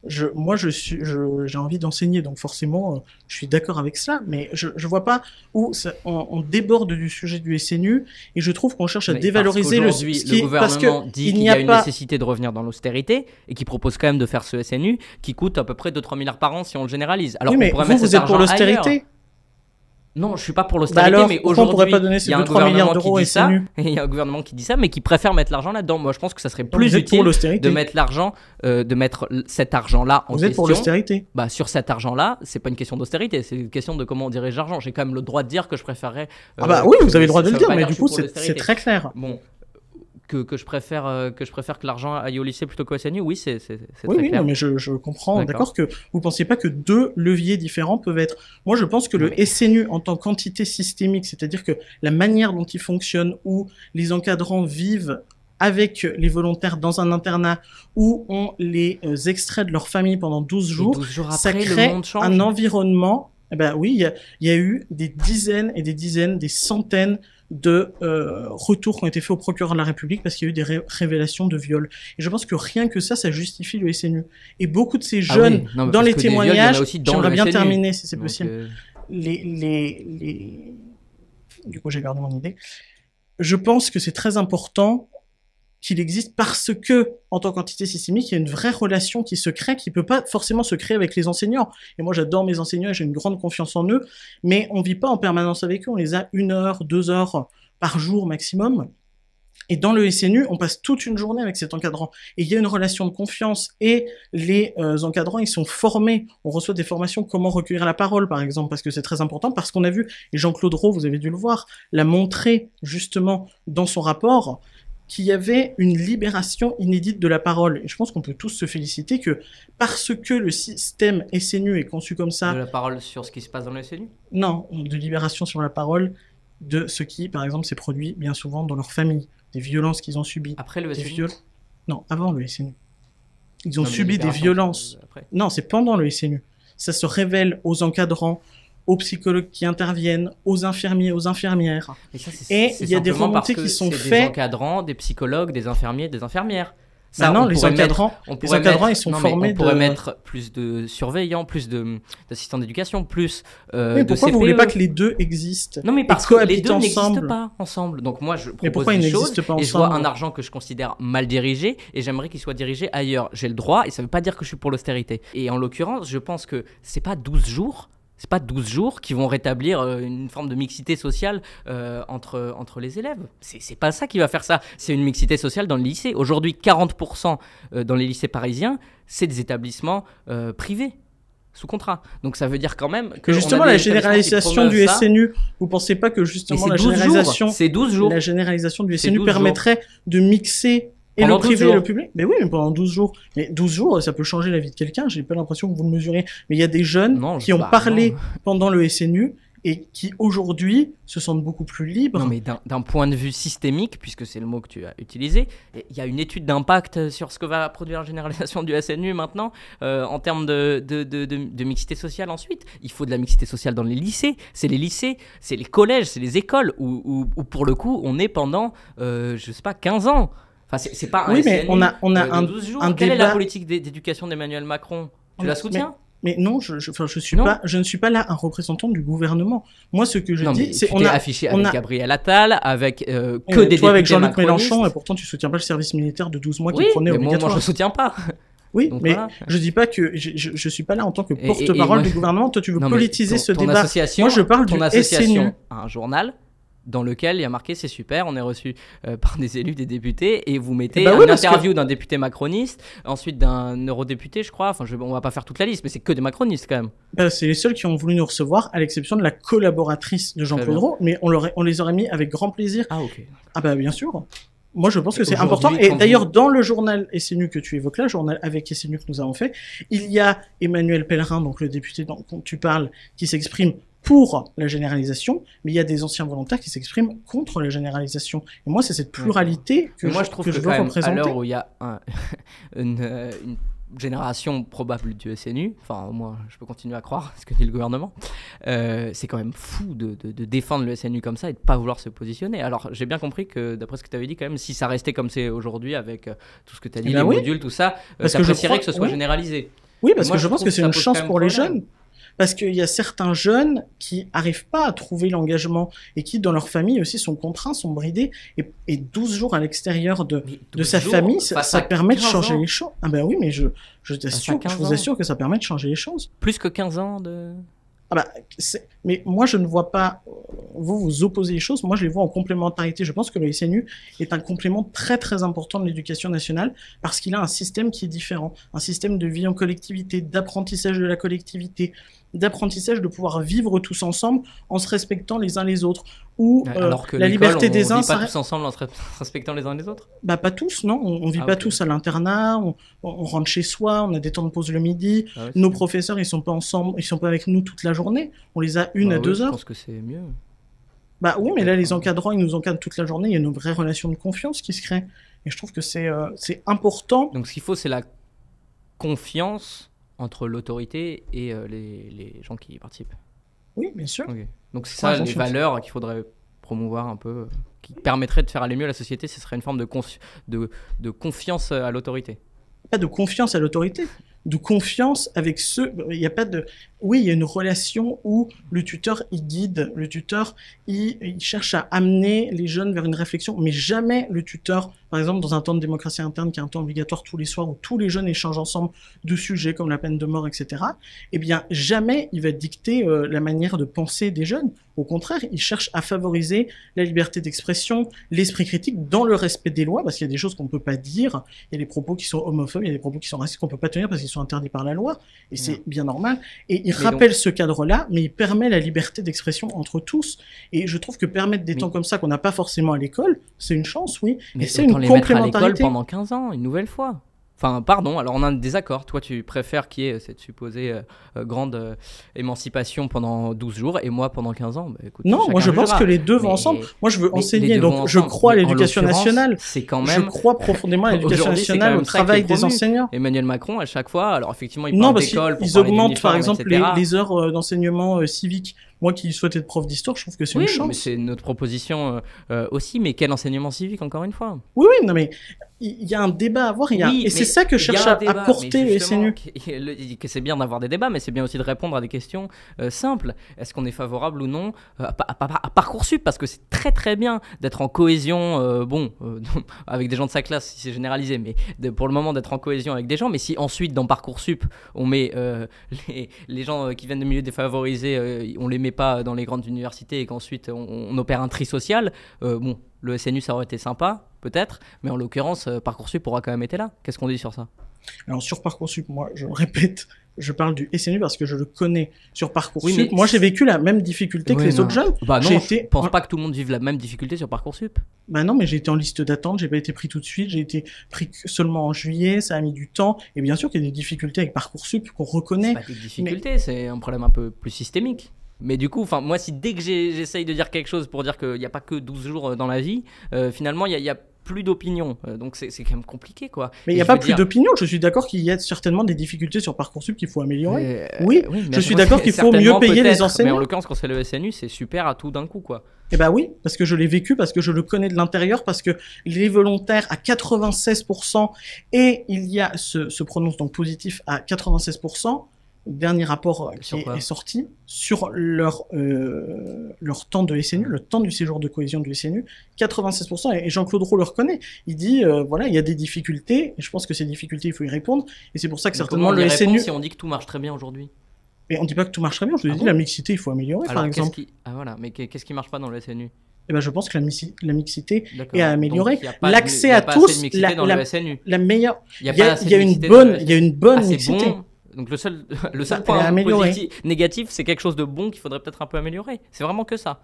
C: J'ai envie d'enseigner, donc forcément, je suis d'accord avec cela, mais je vois pas où on déborde du sujet du SNU, et je trouve qu'on cherche à
B: Mais
C: dévaloriser
B: parce qu'aujourd'hui,
C: ce qui est, parce que
B: gouvernement dit
C: il
B: qu'il
C: n'y
B: y a
C: a
B: une
C: pas,
B: nécessité de revenir dans l'austérité et qui propose quand même de faire ce SNU qui coûte à peu près 2-3 milliards par an si on le généralise. Alors
C: oui,
B: qu'on
C: mais
B: pourrait
C: vous,
B: mettre
C: vous
B: cet
C: êtes pour
B: argent ailleurs.
C: l'austérité.
B: Non, je suis pas pour
C: Bah
B: l'austérité,
C: alors,
B: mais
C: pourquoi on pourrait
B: aujourd'hui,
C: pas donner
B: il
C: ces
B: y a un
C: 2-3 milliards
B: gouvernement qui
C: d'euros
B: dit ça,
C: SNU?
B: et il y a un gouvernement qui dit ça, mais qui préfère mettre l'argent là-dedans. Moi, je pense que ça serait
C: Vous
B: plus
C: êtes pour
B: utile
C: l'austérité.
B: de mettre l'argent, de mettre cet argent-là en
C: Vous êtes pour
B: question.
C: l'austérité.
B: Bah, sur cet argent-là, c'est pas une question d'austérité, c'est une question de comment on dirige l'argent. J'ai quand même le droit de dire que je préférerais.
C: Ah bah oui, vous avez le droit de
B: ça
C: le
B: veut
C: dire,
B: pas
C: mais
B: dire
C: du
B: que
C: coup,
B: je suis pour
C: c'est
B: l'austérité.
C: très clair.
B: Bon, que je préfère que l'argent aille au lycée plutôt qu'au SNU, oui, c'est
C: Oui,
B: très
C: oui,
B: clair.
C: non, mais je comprends.
B: D'accord.
C: D'accord que vous pensiez pas que 2 leviers différents peuvent être. Moi, je pense que le SNU en tant qu'entité systémique, c'est-à-dire que la manière dont il fonctionne, où les encadrants vivent avec les volontaires dans un internat, où on les extrait de leur famille pendant 12
B: Et
C: jours,
B: 12 jours
C: ça
B: après,
C: crée
B: le monde change.
C: un environnement. Eh ben oui, il y a eu des dizaines et des dizaines, des centaines de retours qui ont été faits au procureur de la République parce qu'il y a eu des révélations de viols. Et je pense que rien que ça justifie le SNU. Et beaucoup de ces
B: Ah
C: jeunes,
B: oui, non, mais
C: dans
B: parce
C: les
B: que des viols, il y en a
C: témoignages,
B: aussi dans
C: j'aimerais
B: le
C: bien
B: SNU.
C: terminer si c'est
B: Donc,
C: possible. Du coup, j'ai gardé mon idée. Je pense que c'est très important qu'il existe parce que, en tant qu'entité systémique, il y a une vraie relation qui se crée, qui peut pas forcément se créer avec les enseignants. Et moi, j'adore mes enseignants et j'ai une grande confiance en eux, mais on vit pas en permanence avec eux, on les a 1 heure, 2 heures par jour maximum. Et dans le SNU, on passe toute une journée avec cet encadrant. Et il y a une relation de confiance. Et les encadrants, ils sont formés. On reçoit des formations comment recueillir la parole, par exemple, parce que c'est très important, parce qu'on a vu, et Jean-Claude Roux, vous avez dû le voir, l'a montré justement dans son rapport, qu'il y avait une libération inédite de la parole. Et je pense qu'on peut tous se féliciter que, parce que le système SNU est conçu comme ça,
B: de la parole sur ce qui se passe dans le SNU.
C: non, de libération sur la parole de ce qui, par exemple, s'est produit bien souvent dans leur famille, des violences qu'ils ont subies.
B: Après le
C: Des
B: SNU.
C: viols. Non, avant le SNU. Ils ont
B: Non, mais
C: subi des
B: libération,
C: violences.
B: après.
C: Non, c'est pendant le SNU. Ça se révèle aux encadrants, aux psychologues qui interviennent, aux infirmiers, aux infirmières.
B: Mais ça,
C: Et
B: c'est
C: il y a des
B: simplement parce
C: remontées
B: que
C: qui sont
B: c'est
C: faites.
B: des encadrants, des psychologues, des infirmiers, des infirmières. Ça,
C: non,
B: on
C: les
B: pourrait
C: encadrants, ils sont
B: non, mais
C: formés
B: on pourrait
C: de...
B: mettre plus de surveillants, plus d'assistants d'éducation, plus
C: Mais
B: de
C: pourquoi
B: CPE.
C: vous voulez pas que les deux existent?
B: Non, mais
C: et
B: parce que les
C: cohabitent
B: deux n'existent
C: ensemble
B: pas ensemble. Donc moi, je
C: Mais
B: propose
C: pourquoi ils
B: des choses
C: n'existent pas
B: et je vois
C: ensemble?
B: un argent que je considère mal dirigé et j'aimerais qu'il soit dirigé ailleurs. J'ai le droit et ça veut pas dire que je suis pour l'austérité. Et en l'occurrence, je pense que c'est pas 12 jours. C'est pas 12 jours qui vont rétablir une forme de mixité sociale entre les élèves. C'est pas ça qui va faire ça. C'est une mixité sociale dans le lycée. Aujourd'hui, 40% dans les lycées parisiens, c'est des établissements privés, sous contrat. Donc ça veut dire quand même que
C: justement, la généralisation du SNU, vous pensez pas que justement la généralisation,
B: c'est 12 jours.
C: La généralisation du
B: C'est
C: SNU
B: 12
C: permettrait de mixer et
B: pendant
C: le privé
B: 12
C: et
B: jours.
C: le public? Mais oui, mais pendant 12 jours. Mais 12 jours, ça peut changer la vie de quelqu'un. J'ai pas l'impression que vous le mesurez. Mais il y a des jeunes
B: Non,
C: qui ont
B: bah,
C: parlé
B: non.
C: pendant le SNU et qui aujourd'hui se sentent beaucoup plus libres.
B: Non, mais d'un point de vue systémique, puisque c'est le mot que tu as utilisé, il y a une étude d'impact sur ce que va produire la généralisation du SNU maintenant, en termes de mixité sociale ensuite. Il faut de la mixité sociale dans les lycées, c'est les collèges, c'est les écoles, où pour le coup, on est pendant, je sais pas, 15 ans. Enfin, c'est pas un
C: Oui,
B: SNU
C: mais on a
B: de 12 jours.
C: un
B: Quelle est la
C: débat-
B: politique d'éducation d'Emmanuel Macron? Tu la soutiens?
C: Mais non, je
B: Non.
C: ne suis pas là un représentant du gouvernement. Moi, ce que je
B: Non, mais
C: dis, c'est
B: tu t'es affiché avec Gabriel Attal, avec que des
C: toi avec
B: députés
C: Jean-Luc
B: macronistes.
C: Mélenchon, et pourtant tu soutiens pas le service militaire de 12 mois qui
B: Oui,
C: prenait
B: mais moi
C: obligatoire.
B: je soutiens pas.
C: Oui,
B: Donc
C: mais
B: voilà.
C: je dis pas que je suis pas là en tant que
B: Et
C: porte-parole
B: moi,
C: du gouvernement. Toi, tu veux
B: Non, mais
C: politiser ce
B: ton
C: débat.
B: association,
C: Moi, je parle
B: ton
C: du
B: association
C: SNU.
B: a un journal dans lequel il y a marqué c'est super, on est reçu par des élus, des députés, et vous mettez
C: Eh ben
B: une
C: oui, parce
B: interview d'un député macroniste, ensuite d'un eurodéputé, je crois. Enfin, on va pas faire toute la liste, mais c'est que des macronistes quand même.
C: Bah, c'est les seuls qui ont voulu nous recevoir, à l'exception de la collaboratrice de Jean-Claude
B: bien.
C: Roux, mais on les aurait mis avec grand plaisir.
B: Ah ok.
C: Ah bah bien sûr. Moi, je pense que c'est
B: Aujourd'hui,
C: important. Et
B: quand
C: d'ailleurs,
B: vous-
C: dans le journal SNU que tu évoques là, journal avec SNU que nous avons fait, il y a Emmanuel Pellerin, donc le député dont tu parles, qui s'exprime pour la généralisation, mais il y a des anciens volontaires qui s'expriment contre la généralisation. Et moi, c'est cette pluralité que
B: Mais moi,
C: je
B: je trouve
C: que
B: que,
C: je
B: quand
C: veux
B: même, à
C: représenter.
B: l'heure où il y a une génération probable du SNU, enfin moi je peux continuer à croire ce que dit le gouvernement, c'est quand même fou de défendre le SNU comme ça et de pas vouloir se positionner. Alors j'ai bien compris que d'après ce que tu avais dit quand même, si ça restait comme c'est aujourd'hui avec tout ce que tu as dit,
C: Eh ben
B: les
C: oui.
B: modules, tout ça,
C: Parce
B: tu
C: que je
B: apprécierais
C: crois-
B: que ce soit
C: oui.
B: généralisé.
C: Oui, parce
B: Moi,
C: que je
B: je
C: pense
B: trouve
C: que
B: que
C: c'est
B: ça
C: une
B: pose
C: chance
B: quand même
C: pour les
B: problème.
C: jeunes. Parce qu'il y a certains jeunes qui arrivent pas à trouver l'engagement et qui, dans leur famille aussi, sont contraints, sont bridés. Et 12 jours à l'extérieur de
B: Mais
C: de
B: 12
C: sa
B: jours
C: famille,
B: face
C: ça
B: à
C: permet de
B: 15
C: changer
B: ans.
C: les choses. Ah ben oui, mais je
B: à
C: t'assure,
B: 15
C: je vous
B: ans.
C: assure que ça permet de changer les choses.
B: Plus que 15 ans de...
C: Ah bah, mais moi, je ne vois pas, vous opposez les choses, moi, je les vois en complémentarité. Je pense que le SNU est un complément très, très important de l'éducation nationale parce qu'il a un système qui est différent. Un système de vie en collectivité, d'apprentissage de la collectivité, d'apprentissage de pouvoir vivre tous ensemble en se respectant les uns les autres. Où
B: Alors que
C: la
B: l'école,
C: liberté des
B: on
C: uns,
B: vit pas
C: ça...
B: tous ensemble en se respectant les uns les autres.
C: Bah pas tous, non. On vit
B: Ah,
C: pas
B: ok.
C: tous à l'internat, on rentre chez soi, on a des temps de pause le midi.
B: Ah ouais,
C: Nos
B: c'est-
C: professeurs, ils sont pas ensemble, ils sont pas avec nous toute la journée. On les a une
B: Bah
C: à
B: oui,
C: 2
B: je
C: heures.
B: pense que c'est mieux.
C: Bah oui, mais là, les encadrants, ils nous encadrent toute la journée. Il y a une vraie relation de confiance qui se crée. Et je trouve que c'est important.
B: Donc ce qu'il faut, c'est la confiance entre l'autorité et les gens qui y participent.
C: Oui, bien sûr.
B: Ok. Donc c'est
C: Ouais,
B: ça les
C: confiance.
B: valeurs qu'il faudrait promouvoir un peu, qui permettraient de faire aller mieux la société. Ce serait une forme de confiance à l'autorité.
C: Pas de confiance à l'autorité, de confiance avec ceux. Il n'y a pas de. Oui, il y a une relation où le tuteur il guide, le tuteur il cherche à amener les jeunes vers une réflexion, mais jamais le tuteur, par exemple dans un temps de démocratie interne qui est un temps obligatoire tous les soirs où tous les jeunes échangent ensemble de sujets comme la peine de mort, etc. Eh bien, jamais il va dicter la manière de penser des jeunes. Au contraire, il cherche à favoriser la liberté d'expression, l'esprit critique dans le respect des lois, parce qu'il y a des choses qu'on ne peut pas dire, il y a des propos qui sont homophobes, il y a des propos qui sont racistes qu'on ne peut pas tenir parce qu'ils sont interdits par la loi, et c'est bien normal. Et il
B: Mais
C: rappelle ce cadre-là, mais il permet la liberté d'expression entre tous. Et je trouve que permettre des
B: Mais-
C: temps comme ça qu'on n'a pas forcément à l'école, c'est une chance, oui,
B: Mais
C: et c'est
B: autant
C: une
B: les mettre à l'école
C: complémentarité.
B: pendant 15 ans, une nouvelle fois. Enfin, pardon, alors on a un désaccord. Toi, tu préfères qu'il y ait cette supposée grande émancipation pendant 12 jours et moi pendant 15 ans. Bah, écoute,
C: Non, moi je
B: chacun
C: pense
B: jugera.
C: que les deux vont
B: Mais-
C: ensemble. Moi je veux
B: mais
C: enseigner,
B: les deux vont
C: donc je
B: ensemble.
C: crois à
B: Mais en
C: l'éducation
B: l'occurrence,
C: nationale.
B: C'est quand
C: Je
B: même...
C: crois profondément à l'éducation
B: Aujourd'hui, c'est quand
C: nationale, au
B: même ça qui est
C: travail des
B: promu.
C: enseignants.
B: Emmanuel Macron, à chaque fois, alors effectivement, il
C: Non,
B: parle
C: parce
B: d'école pour
C: qu'ils
B: parler
C: augmentent par
B: d'uniforme,
C: exemple
B: etc.
C: les heures d'enseignement civique. Moi qui souhaite être prof d'histoire, je trouve que c'est
B: Oui,
C: une chance.
B: mais c'est notre proposition aussi, mais quel enseignement civique, encore une fois?
C: Oui, oui, non, mais il y a un débat à avoir,
B: Oui,
C: et c'est
B: mais
C: ça que
B: il y a
C: cherche
B: un
C: à
B: débat,
C: porter
B: mais
C: le
B: justement,
C: SNU.
B: que c'est bien d'avoir des débats, mais c'est bien aussi de répondre à des questions simples. Est-ce qu'on est favorable ou non à Parcoursup? Parce que c'est très très bien d'être en cohésion, avec des gens de sa classe, si c'est généralisé, mais pour le moment d'être en cohésion avec des gens. Mais si ensuite dans Parcoursup, on met les gens qui viennent de milieux défavorisés, on les met pas dans les grandes universités et qu'ensuite on opère un tri social, le SNU ça aurait été sympa, peut-être, mais en l'occurrence, Parcoursup aura quand même été là. Qu'est-ce qu'on dit sur ça?
C: Alors sur Parcoursup, moi je répète, je parle du SNU parce que je le connais. Sur Parcoursup,
B: Oui, mais
C: moi j'ai vécu la même difficulté que
B: Ouais,
C: les
B: non.
C: autres jeunes.
B: Bah non,
C: J'ai
B: je
C: été-
B: pense pas que tout le monde vive la même difficulté sur Parcoursup.
C: Bah non, mais j'ai été en liste d'attente, j'ai pas été pris tout de suite, j'ai été pris seulement en juillet, ça a mis du temps. Et bien sûr qu'il y a des difficultés avec Parcoursup qu'on
B: C'est
C: reconnaît.
B: pas des difficultés, c'est un problème un peu plus systémique. Mais du coup, moi, si dès que j'essaye de dire quelque chose pour dire qu'il n'y a pas que 12 jours dans la vie, finalement, il y a plus d'opinion. Donc c'est quand même compliqué, quoi.
C: Mais il
B: Et
C: n'y a
B: je
C: pas
B: veux
C: plus
B: dire-
C: d'opinion, je suis d'accord qu'il y a certainement des difficultés sur Parcoursup qu'il faut améliorer. Oui,
B: mais
C: je suis
B: moi,
C: d'accord qu'il faut mieux
B: certainement,
C: payer les
B: peut-être, Mais
C: enseignants.
B: en l'occurrence, quand c'est le SNU, c'est super à tout d'un coup, quoi.
C: Eh ben oui, parce que je l'ai vécu, parce que je le connais de l'intérieur, parce que les volontaires à 96% et il y a se prononce donc positif à 96%. Dernier rapport qui
B: Sur quoi
C: est sorti sur leur temps de SNU, le temps du séjour de cohésion du SNU, 96%, et Jean-Claude Roux le reconnaît. Il dit, voilà, il y a des difficultés, et je pense que ces difficultés, il faut y répondre, et c'est pour ça que
B: Mais
C: certainement
B: comment on y
C: le
B: répond
C: SNU...
B: si on dit que tout marche très bien aujourd'hui?
C: Et on dit pas que tout marche très bien, je vous ai
B: Ah
C: dit,
B: bon
C: la mixité, il faut améliorer, par
B: Alors,
C: exemple.
B: voilà, mais qu'est-ce qui marche pas dans le SNU?
C: Eh ben, je pense que la mixité
B: D'accord.
C: est à améliorer.
B: Donc, il y a pas de-
C: L'accès
B: il y a
C: à
B: pas
C: tous,
B: assez de mixité dans le SNU.
C: la meilleure...
B: Il y a
C: Il y a,
B: pas assez
C: il y a
B: de
C: une
B: mixité
C: bonne,
B: dans le
C: il y a une bonne
B: assez
C: mixité.
B: bon. Donc le seul
C: Elle est
B: point
C: améliorée.
B: négatif, c'est quelque chose de bon qu'il faudrait peut-être un peu améliorer. C'est vraiment que ça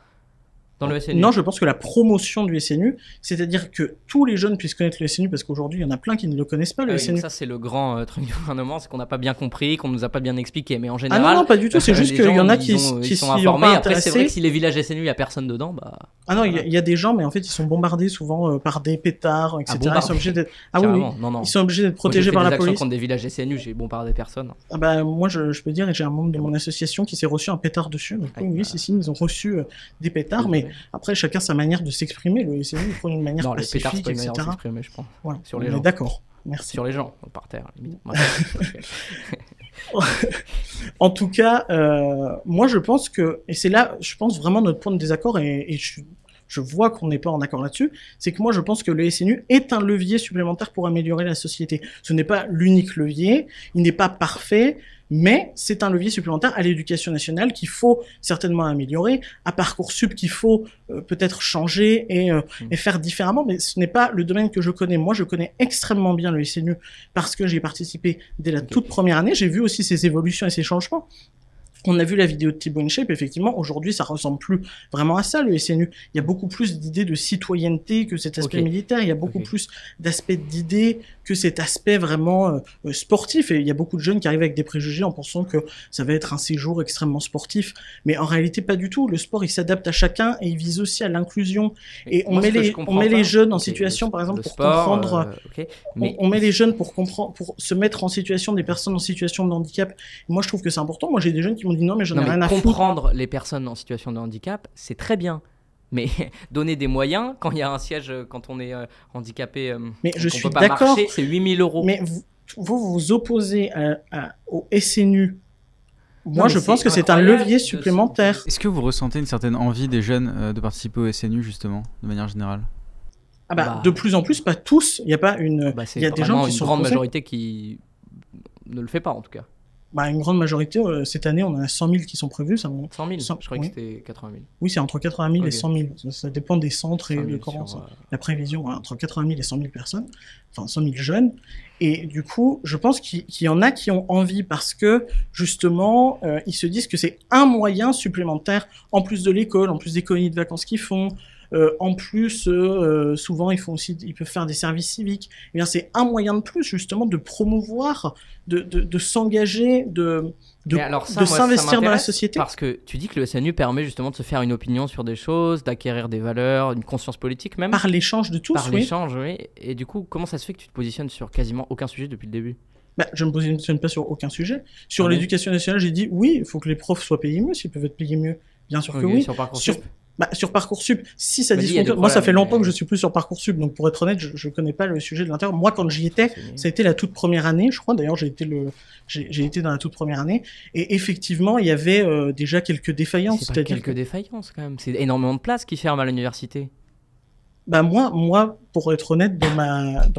B: dans le SNU.
C: Non, je pense que la promotion du SNU, c'est-à-dire que tous les jeunes puissent connaître le SNU, parce qu'aujourd'hui, il y en a plein qui ne le connaissent pas, le
B: Donc
C: SNU.
B: ça c'est le grand truc du gouvernement, c'est qu'on n'a pas bien compris, qu'on nous a pas bien expliqué. Mais en
C: Ah
B: général,
C: non, non, pas du tout, c'est juste
B: les
C: qu'il y en
B: gens,
C: a qui
B: ils
C: s'y
B: sont
C: ont
B: informés.
C: pas
B: Après c'est vrai que
C: intéressés.
B: si les villages SNU, il y a personne dedans, bah
C: Ah non, il y a des gens, mais en fait, ils sont bombardés souvent par des pétards, etc. Ils
B: bombardés.
C: sont obligés d'être... Ah oui, oui.
B: carrément, non.
C: Ils sont obligés d'être
B: Moi, j'ai
C: protégés
B: fait
C: par
B: des
C: la
B: actions
C: police.
B: contre des villages SNU, j'ai bombardé personne.
C: Ah bah, moi, je peux dire, j'ai un membre de mon association qui s'est reçu un pétard dessus. Donc,
B: Ah,
C: oui,
B: bah.
C: si, ils ont reçu des pétards, mais après, chacun sa manière de s'exprimer. Le SNU, il prend une manière
B: Non, les pétards, c'est
C: pacifique,
B: pas une manière de
C: etc.
B: s'exprimer, je pense.
C: Voilà.
B: Sur les
C: On est
B: gens.
C: d'accord. Merci.
B: Sur les gens, par terre, limite.
C: En tout cas, moi je pense que, et c'est là, je pense vraiment notre point de désaccord, et je vois qu'on n'est pas en accord là-dessus, c'est que moi je pense que le SNU est un levier supplémentaire pour améliorer la société. Ce n'est pas l'unique levier, il n'est pas parfait, mais c'est un levier supplémentaire à l'éducation nationale qu'il faut certainement améliorer, à Parcoursup qu'il faut peut-être changer et faire différemment, mais ce n'est pas le domaine que je connais. Moi, je connais extrêmement bien le SNU parce que j'ai participé dès la toute première année. J'ai vu aussi ses évolutions et ses changements. On a vu la vidéo de Thibaut InShape, effectivement, aujourd'hui, ça ressemble plus vraiment à ça, le SNU. Il y a beaucoup plus d'idées de citoyenneté que cet aspect
B: Ok.
C: militaire, il y a beaucoup
B: Ok.
C: plus d'aspects d'idées que cet aspect vraiment sportif, et il y a beaucoup de jeunes qui arrivent avec des préjugés en pensant que ça va être un séjour extrêmement sportif, mais en réalité pas du tout. Le sport, il s'adapte à chacun et il vise aussi à l'inclusion, et on
B: Moi,
C: met
B: ce que je
C: les
B: comprends pas,
C: jeunes en
B: ok,
C: situation, par exemple,
B: le
C: pour
B: sport,
C: comprendre...
B: ok, mais
C: On met les jeunes pour comprendre, pour se mettre en situation des personnes en situation de handicap. Moi, je trouve que c'est important. Moi, j'ai des jeunes qui m'ont dit non, mais j'en ai
B: non, mais
C: rien à foutre.
B: comprendre les personnes en situation de handicap, c'est très bien. Mais donner des moyens, quand il y a un siège, quand on est handicapé,
C: Mais je
B: qu'on
C: suis
B: peut pas
C: d'accord.
B: marcher, c'est 8 000 euros.
C: Mais vous vous opposez au SNU.
B: Non,
C: Moi,
B: mais
C: je pense
B: c'est
C: que c'est un
B: incroyable
C: levier
B: de se-
C: supplémentaire.
D: Est-ce que vous ressentez une certaine envie des jeunes de participer au SNU, justement, de manière générale?
C: Ah bah,
B: Bah.
C: de plus en plus, pas tous. Il y a pas une.
B: Bah, c'est
C: il y a des
B: vraiment
C: gens qui
B: une
C: sont
B: grande
C: opposés.
B: majorité qui ne le fait pas, en tout cas.
C: Bah, une grande majorité. Cette année, on en a 100 000 qui sont prévus. Ça monte.
B: 100 000,
C: 100,
B: je croyais
C: oui.
B: que c'était 80 000.
C: Oui, c'est entre 80 000 et
B: Ok.
C: 100 000. Ça dépend des centres et
B: 100
C: de
B: 000
C: comment
B: sur,
C: ça. La prévision, voilà, entre 80 000 et 100 000 personnes, enfin 100 000 jeunes. Et du coup, je pense qu'il y en a qui ont envie parce que, justement, ils se disent que c'est un moyen supplémentaire, en plus de l'école, en plus des colonies de vacances qu'ils font, en plus, souvent, ils peuvent faire des services civiques. Eh bien, c'est un moyen de plus, justement, de promouvoir, de s'engager, de
B: Mais alors ça, moi, ça
C: s'investir dans la
B: m'intéresse
C: société.
B: Parce que tu dis que le SNU permet justement de se faire une opinion sur des choses, d'acquérir des valeurs, une conscience politique même.
C: Par l'échange de tous,
B: Par
C: oui.
B: l'échange, oui. Et du coup, comment ça se fait que tu te positionnes sur quasiment aucun sujet depuis le début?
C: Bah, je me positionne pas sur aucun sujet. Sur
B: Ah bon
C: l'éducation nationale, j'ai dit oui, il faut que les profs soient payés mieux, s'ils peuvent être payés mieux. bien sûr que
B: Ok,
C: oui.
B: sur Parcoursup.
C: Sur Parcoursup, si ça
B: Vas-y, il y a
C: dysfonctionne,
B: des
C: moi ça fait
B: problèmes,
C: longtemps
B: mais-
C: que je suis plus sur Parcoursup, donc pour être honnête, je connais pas le sujet de l'intérieur. Moi, quand j'y étais,
B: C'est nul.
C: ça a été la toute première année, je crois. D'ailleurs, j'ai été dans la toute première année, et effectivement, il y avait déjà quelques défaillances.
B: C'est pas
C: C'est-à-dire
B: quelques défaillances quand même. C'est énormément de places qui ferment à l'université.
C: bah moi, pour être honnête, dans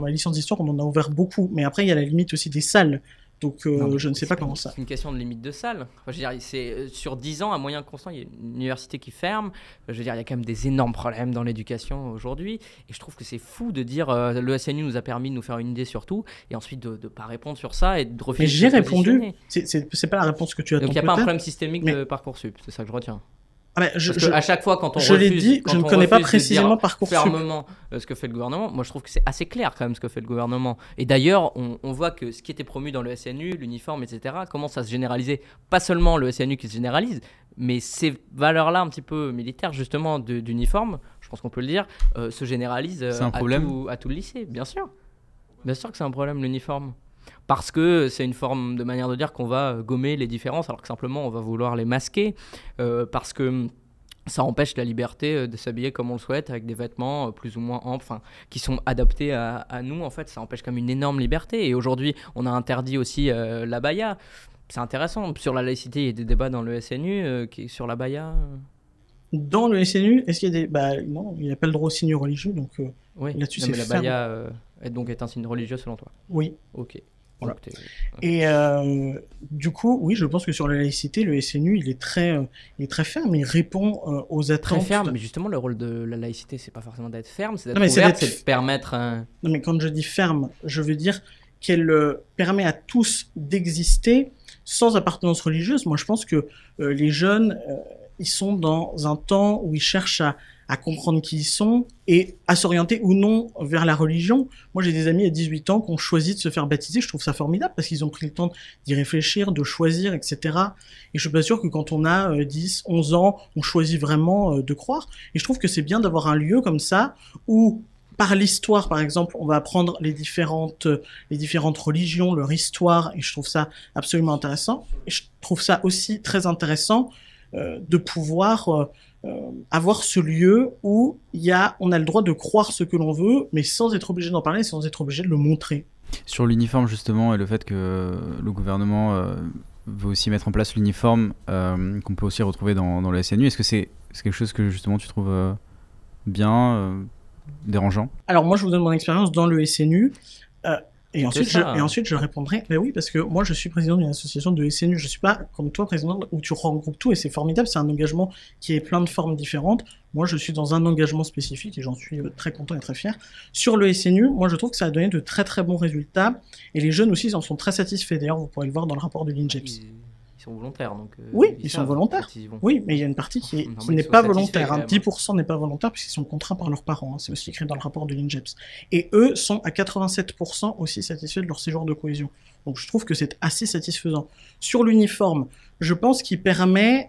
C: ma licence d'histoire, on en a ouvert beaucoup, mais après il y a la limite aussi des salles, donc
B: Non, mais
C: je ne sais pas
B: c'est
C: comment ça.
B: C'est une question de limite de salle. Enfin, je veux dire, c'est sur 10 ans à moyen constant, il y a une université qui ferme. Je veux dire, il y a quand même des énormes problèmes dans l'éducation aujourd'hui, et je trouve que c'est fou de dire le SNU nous a permis de nous faire une idée sur tout, et ensuite de pas répondre sur ça et de refuser.
C: Mais
B: de
C: j'ai
B: se
C: répondu.
B: positionner.
C: C'est pas la réponse que tu attends.
B: Donc il n'y a pas un
C: peut-être.
B: problème systémique
C: mais-
B: de Parcoursup, c'est ça que je retiens.
C: Ah bah,
B: Parce qu'à chaque fois, quand on
C: je l'ai
B: refuse,
C: dit,
B: quand
C: je ne
B: on
C: connais pas
B: refuse de dire
C: précisément Parcoursup.
B: fermement ce que fait le gouvernement, moi je trouve que c'est assez clair quand même ce que fait le gouvernement. Et d'ailleurs, on voit que ce qui était promu dans le SNU, l'uniforme, etc., commence à se généraliser. Pas seulement le SNU qui se généralise, mais ces valeurs-là un petit peu militaires justement d'uniforme, je pense qu'on peut le dire, se généralisent
D: C'est un problème.
B: à tout le lycée, bien sûr. Bien sûr que c'est un problème l'uniforme. Parce que c'est une forme de manière de dire qu'on va gommer les différences, alors que simplement on va vouloir les masquer, parce que ça empêche la liberté de s'habiller comme on le souhaite, avec des vêtements plus ou moins amples, enfin, qui sont adaptés à nous. En fait, ça empêche quand même une énorme liberté. Et aujourd'hui, on a interdit aussi l'abaya. C'est intéressant. Sur la laïcité, il y a des débats dans le SNU sur l'abaya.
C: Dans le SNU, est-ce qu'il y a des... Bah non, il n'y a pas le droit au signe religieux, donc
B: Oui,
C: Là-dessus,
B: non,
C: c'est
B: mais l'abaya est un signe religieux selon toi.
C: oui.
B: Ok.
C: Voilà.
B: Donc,
C: Et du coup, oui, je pense que sur la laïcité, le SNU, il est très ferme, il répond aux attentes.
B: très ferme, mais justement, le rôle de la laïcité, c'est pas forcément d'être ferme, c'est d'être
C: Non, mais c'est
B: ouverte,
C: d'être-
B: c'est de permettre un...
C: Non, mais quand je dis ferme, je veux dire qu'elle permet à tous d'exister sans appartenance religieuse. Moi, je pense que les jeunes, ils sont dans un temps où ils cherchent à comprendre qui ils sont et à s'orienter ou non vers la religion. Moi, j'ai des amis à 18 ans qui ont choisi de se faire baptiser. Je trouve ça formidable parce qu'ils ont pris le temps d'y réfléchir, de choisir, etc. Et je suis pas sûr que quand on a 10, 11 ans, on choisit vraiment de croire. Et je trouve que c'est bien d'avoir un lieu comme ça où, par l'histoire, par exemple, on va apprendre les différentes religions, leur histoire, et je trouve ça absolument intéressant. Et je trouve ça aussi très intéressant de pouvoir avoir ce lieu où on a le droit de croire ce que l'on veut, mais sans être obligé d'en parler, sans être obligé de le montrer.
D: Sur l'uniforme justement et le fait que le gouvernement veut aussi mettre en place l'uniforme qu'on peut aussi retrouver dans le SNU, est-ce que c'est quelque chose que justement tu trouves bien, dérangeant?
C: Alors moi, je vous donne mon expérience dans le SNU. Et ensuite,
B: C'est ça, hein.
C: je répondrai, ben oui, parce que moi, je suis président d'une association de SNU. Je suis pas comme toi, président, où tu regroupes tout, et c'est formidable. C'est un engagement qui est plein de formes différentes. Moi, je suis dans un engagement spécifique, et j'en suis très content et très fier. Sur le SNU, moi, je trouve que ça a donné de très très bons résultats, et les jeunes aussi, ils en sont très satisfaits. D'ailleurs, vous pourrez le voir dans le rapport de l'INJEPS.
B: Ils sont volontaires, donc...
C: Oui, ils sont
B: savent
C: volontaires.
B: quand ils y vont.
C: Oui, mais il y a une partie qui
B: Non, mais
C: n'est
B: ils sont
C: pas
B: satisfaits,
C: volontaire. Hein.
B: quand même.
C: 10% n'est pas volontaire puisqu'ils sont contraints par leurs parents. Hein. C'est aussi écrit dans le rapport de l'INJEPS. Et eux sont à 87% aussi satisfaits de leur séjour de cohésion. Donc je trouve que c'est assez satisfaisant. Sur l'uniforme, je pense qu'il permet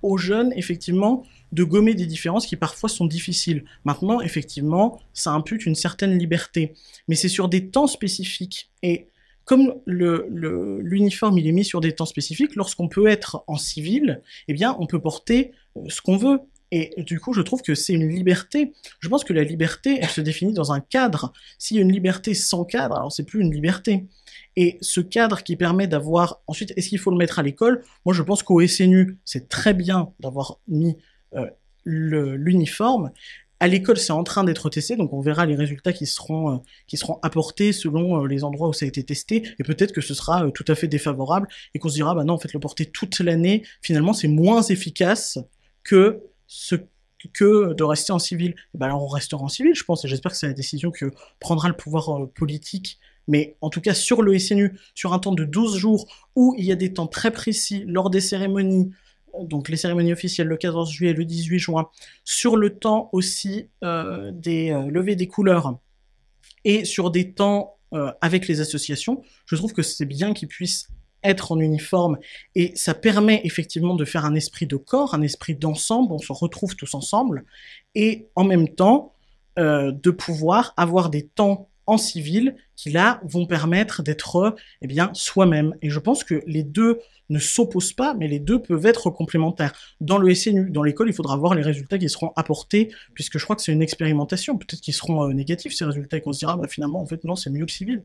C: aux jeunes, effectivement, de gommer des différences qui parfois sont difficiles. Maintenant, effectivement, ça impute une certaine liberté. Mais c'est sur des temps spécifiques. Et comme l'uniforme il est mis sur des temps spécifiques, lorsqu'on peut être en civil, eh bien on peut porter ce qu'on veut. Et du coup, je trouve que c'est une liberté. Je pense que la liberté, elle se définit dans un cadre. S'il y a une liberté sans cadre, alors c'est plus une liberté. Et ce cadre qui permet d'avoir... Ensuite, est-ce qu'il faut le mettre à l'école? Moi, je pense qu'au SNU, c'est très bien d'avoir mis l'uniforme. À l'école, c'est en train d'être testé, donc on verra les résultats qui seront apportés selon les endroits où ça a été testé, et peut-être que ce sera tout à fait défavorable, et qu'on se dira, bah non, en fait, le porter toute l'année, finalement, c'est moins efficace que de rester en civil. Et ben alors, on restera en civil, je pense, et j'espère que c'est la décision que prendra le pouvoir politique, mais en tout cas, sur le SNU, sur un temps de 12 jours, où il y a des temps très précis, lors des cérémonies, donc les cérémonies officielles le 14 juillet, le 18 juin, sur le temps aussi des levées des couleurs et sur des temps avec les associations, je trouve que c'est bien qu'ils puissent être en uniforme et ça permet effectivement de faire un esprit de corps, un esprit d'ensemble, on se retrouve tous ensemble et en même temps de pouvoir avoir des temps en civil qui là vont permettre d'être soi-même. Et je pense que les deux ne s'opposent pas, mais les deux peuvent être complémentaires. Dans le SNU, dans l'école, il faudra voir les résultats qui seront apportés, puisque je crois que c'est une expérimentation. Peut-être qu'ils seront négatifs ces résultats et qu'on se dira finalement en fait non, c'est mieux le civil.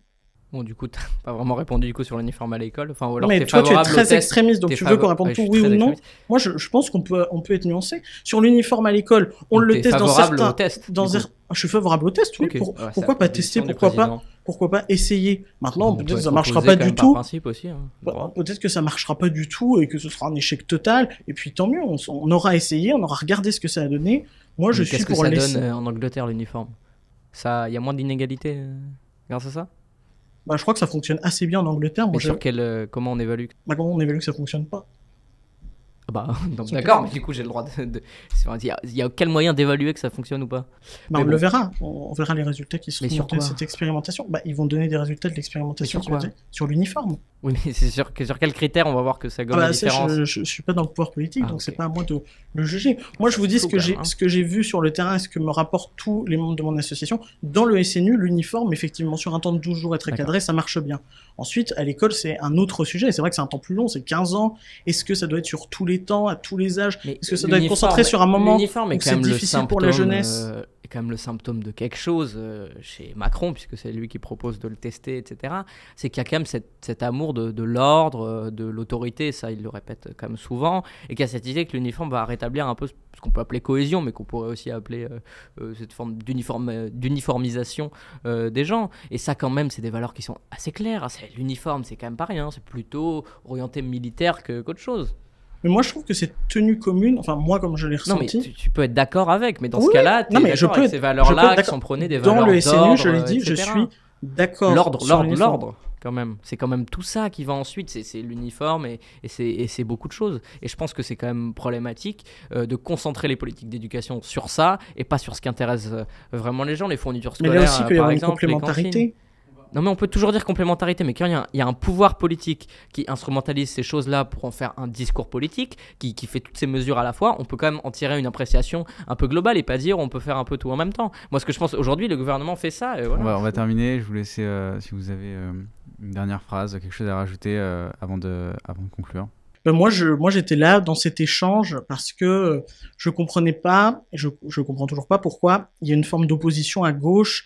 B: Bon, du coup, t'as pas vraiment répondu du coup sur l'uniforme à l'école. Enfin, ou alors
C: mais toi, tu es très extrémiste, donc tu veux qu'on réponde tout oui ou non. Moi, je pense qu'on peut être nuancé. Sur l'uniforme à l'école, on le teste dans certains... Je suis favorable au test, oui. Okay. Pourquoi pas tester, pourquoi pas essayer. Maintenant, peut-être que ça marchera pas du tout. Peut-être que ça marchera pas du tout et que ce sera un échec total. Et puis tant mieux, on aura essayé, on aura regardé ce que ça a donné. Moi, je suis pour
B: laisser. Qu'est-ce que ça donne en Angleterre, l'uniforme? Il y a moins d'inégalités grâce à ça?
C: Je crois que ça fonctionne assez bien en Angleterre.
B: Mais comment on évalue?
C: Comment on évalue que ça fonctionne pas?
B: D'accord, mais du coup j'ai le droit Il y a quel moyen d'évaluer que ça fonctionne ou pas?
C: On le verra. On verra les résultats qui seront montés de cette expérimentation. Ils vont donner des résultats de l'expérimentation sur l'uniforme.
B: Oui, mais c'est sûr que sur quels critères on va voir que ça gomme la différence?
C: Je suis pas dans le pouvoir politique, donc c'est pas à moi de le juger. Moi, je vous dis ce que j'ai vu sur le terrain et ce que me rapportent tous les membres de mon association. Dans le SNU, l'uniforme, effectivement, sur un temps de 12 jours et très cadré, ça marche bien. Ensuite, à l'école, c'est un autre sujet. C'est vrai que c'est un temps plus long, c'est 15 ans. Est-ce que ça doit être sur tous les temps, à tous les âges? Est-ce que ça doit être concentré sur un moment où c'est difficile pour la jeunesse?
B: C'est quand même le symptôme de quelque chose chez Macron, puisque c'est lui qui propose de le tester, etc. C'est qu'il y a quand même cet amour de l'ordre, de l'autorité, ça il le répète quand même souvent, et qu'il y a cette idée que l'uniforme va rétablir un peu ce qu'on peut appeler cohésion, mais qu'on pourrait aussi appeler cette forme d'uniformisation des gens. Et ça quand même, c'est des valeurs qui sont assez claires. L'uniforme, c'est quand même pas rien, c'est plutôt orienté militaire qu'autre chose.
C: Mais moi, je trouve que cette tenue commune, enfin, moi, comme je l'ai ressenti...
B: Non, mais tu peux être d'accord avec, mais dans ce cas-là, tu es d'accord avec ces valeurs-là qui sont prônées, des valeurs d'ordre, etc.
C: Dans le SNU, je l'ai dit, je suis d'accord.
B: L'ordre, quand même. C'est quand même tout ça qui va ensuite, c'est l'uniforme et c'est beaucoup de choses. Et je pense que c'est quand même problématique de concentrer les politiques d'éducation sur ça et pas sur ce qui intéresse vraiment les gens, les fournitures scolaires,
C: mais là aussi, il peut y avoir une
B: complémentarité. Non, mais on peut toujours dire complémentarité, mais quand il y a un pouvoir politique qui instrumentalise ces choses-là pour en faire un discours politique, qui fait toutes ces mesures à la fois, on peut quand même en tirer une appréciation un peu globale et pas dire on peut faire un peu tout en même temps. Moi, ce que je pense aujourd'hui, le gouvernement fait ça. Et voilà.
D: On va terminer. Je vous laisse, si vous avez une dernière phrase, quelque chose à rajouter avant de conclure.
C: Moi, j'étais là dans cet échange parce que je comprenais pas, et je comprends toujours pas pourquoi il y a une forme d'opposition à gauche.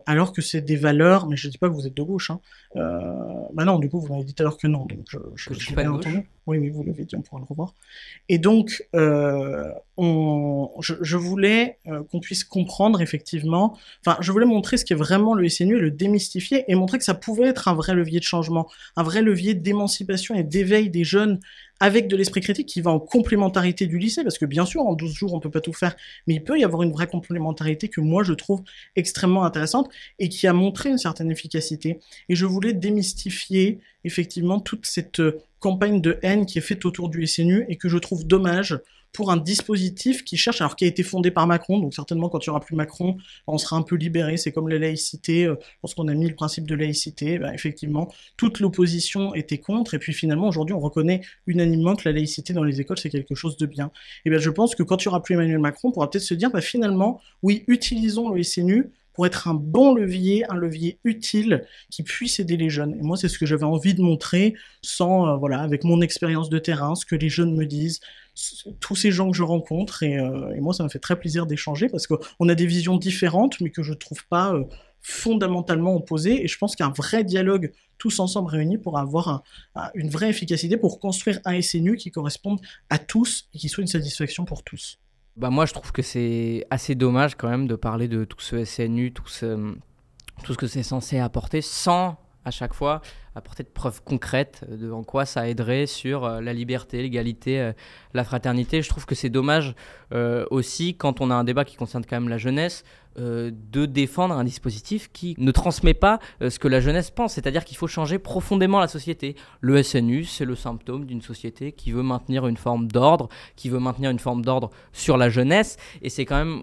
C: Alors que c'est des valeurs, mais je dis pas que vous êtes de gauche. Non, du coup, vous m'avez dit tout à l'heure que non. Donc
B: je suis pas de gauche.
C: Oui, vous l'avez dit, on pourra le revoir. Et donc, je voulais qu'on puisse comprendre effectivement. Enfin, je voulais montrer ce qu'est vraiment le SNU et le démystifier et montrer que ça pouvait être un vrai levier de changement, un vrai levier d'émancipation et d'éveil des jeunes avec de l'esprit critique qui va en complémentarité du lycée, parce que bien sûr, en 12 jours, on peut pas tout faire, mais il peut y avoir une vraie complémentarité que moi, je trouve extrêmement intéressante et qui a montré une certaine efficacité. Et je voulais démystifier, effectivement, toute cette campagne de haine qui est faite autour du SNU et que je trouve dommage pour un dispositif qui cherche, alors qui a été fondé par Macron, donc certainement quand il n'y aura plus Macron, on sera un peu libéré, c'est comme la laïcité, lorsqu'on a mis le principe de laïcité, effectivement, toute l'opposition était contre, et puis finalement aujourd'hui on reconnaît unanimement que la laïcité dans les écoles c'est quelque chose de bien. Et je pense que quand il n'y aura plus Emmanuel Macron, on pourra peut-être se dire, finalement, oui, utilisons le SNU pour être un bon levier, un levier utile qui puisse aider les jeunes. Et moi, c'est ce que j'avais envie de montrer, avec mon expérience de terrain, ce que les jeunes me disent, tous ces gens que je rencontre, et moi, ça m'a fait très plaisir d'échanger, parce qu'on a des visions différentes, mais que je trouve pas fondamentalement opposées, et je pense qu'un vrai dialogue, tous ensemble réunis, pour avoir une vraie efficacité, pour construire un SNU qui corresponde à tous, et qui soit une satisfaction pour tous.
B: Moi, je trouve que c'est assez dommage quand même de parler de tout ce SNU, tout ce que c'est censé apporter, sans à chaque fois apporter de preuves concrètes de en quoi ça aiderait sur la liberté, l'égalité, la fraternité. Je trouve que c'est dommage aussi, quand on a un débat qui concerne quand même la jeunesse, de défendre un dispositif qui ne transmet pas ce que la jeunesse pense, c'est-à-dire qu'il faut changer profondément la société. Le SNU, c'est le symptôme d'une société qui veut maintenir une forme d'ordre, sur la jeunesse, et c'est quand même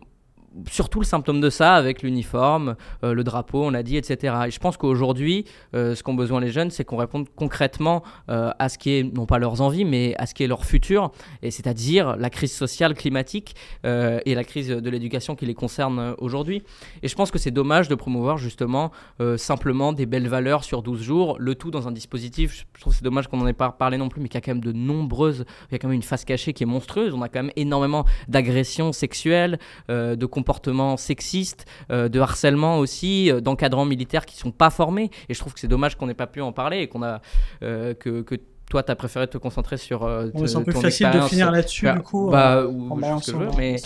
B: surtout le symptôme de ça avec l'uniforme, le drapeau, on l'a dit, etc. Et je pense qu'aujourd'hui, ce qu'ont besoin les jeunes, c'est qu'on réponde concrètement à ce qui est, non pas leurs envies, mais à ce qui est leur futur, et c'est-à-dire la crise sociale, climatique et la crise de l'éducation qui les concerne aujourd'hui. Et je pense que c'est dommage de promouvoir justement simplement des belles valeurs sur 12 jours, le tout dans un dispositif, je trouve que c'est dommage qu'on n'en ait pas parlé non plus, mais qui a quand même il y a quand même une face cachée qui est monstrueuse. On a quand même énormément d'agressions sexuelles, de comportements sexistes, de harcèlement aussi, d'encadrants militaires qui ne sont pas formés. Et je trouve que c'est dommage qu'on n'ait pas pu en parler et qu'on a que toi, tu as préféré te concentrer sur
C: c'est un peu
B: ton
C: facile de finir là-dessus, du coup.
B: Ou ce que je veux, mais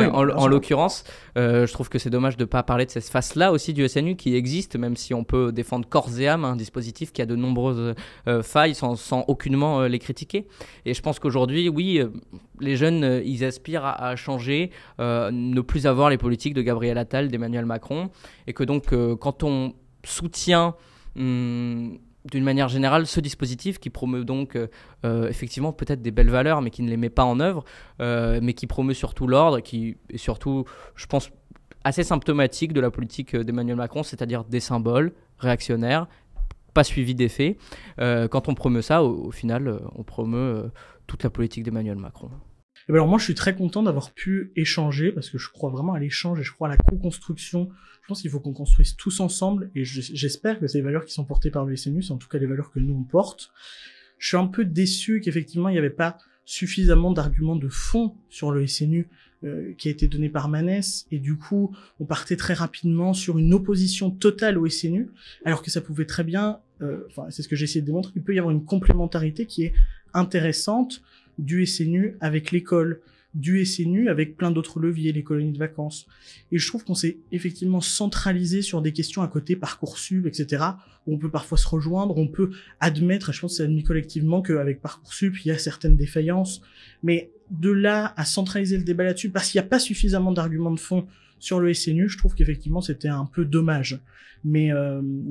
B: en l'occurrence, je trouve que c'est dommage de ne pas parler de cette face-là aussi du SNU qui existe, même si on peut défendre corps et âme un dispositif qui a de nombreuses failles sans aucunement les critiquer. Et je pense qu'aujourd'hui, oui, les jeunes, ils aspirent à changer, ne plus avoir les politiques de Gabriel Attal, d'Emmanuel Macron, et que donc, quand on soutient d'une manière générale, ce dispositif qui promeut donc effectivement peut-être des belles valeurs, mais qui ne les met pas en œuvre, mais qui promeut surtout l'ordre, qui est surtout, je pense, assez symptomatique de la politique d'Emmanuel Macron, c'est-à-dire des symboles réactionnaires, pas suivis d'effets. Quand on promeut ça, au final, on promeut toute la politique d'Emmanuel Macron.
C: Et alors moi, je suis très content d'avoir pu échanger, parce que je crois vraiment à l'échange et je crois à la co-construction. Je pense qu'il faut qu'on construise tous ensemble, et j'espère que ces valeurs qui sont portées par le SNU, c'est en tout cas les valeurs que nous on porte. Je suis un peu déçu qu'effectivement il n'y avait pas suffisamment d'arguments de fond sur le SNU qui a été donné par Manès, et du coup on partait très rapidement sur une opposition totale au SNU, alors que ça pouvait très bien, c'est ce que j'ai essayé de démontrer, il peut y avoir une complémentarité qui est intéressante du SNU avec l'école, du SNU avec plein d'autres leviers, les colonies de vacances. Et je trouve qu'on s'est effectivement centralisé sur des questions à côté, Parcoursup, etc., où on peut parfois se rejoindre, on peut admettre, et je pense que c'est admis collectivement qu'avec Parcoursup, il y a certaines défaillances, mais de là à centraliser le débat là-dessus, parce qu'il n'y a pas suffisamment d'arguments de fond sur le SNU, je trouve qu'effectivement c'était un peu dommage. Mais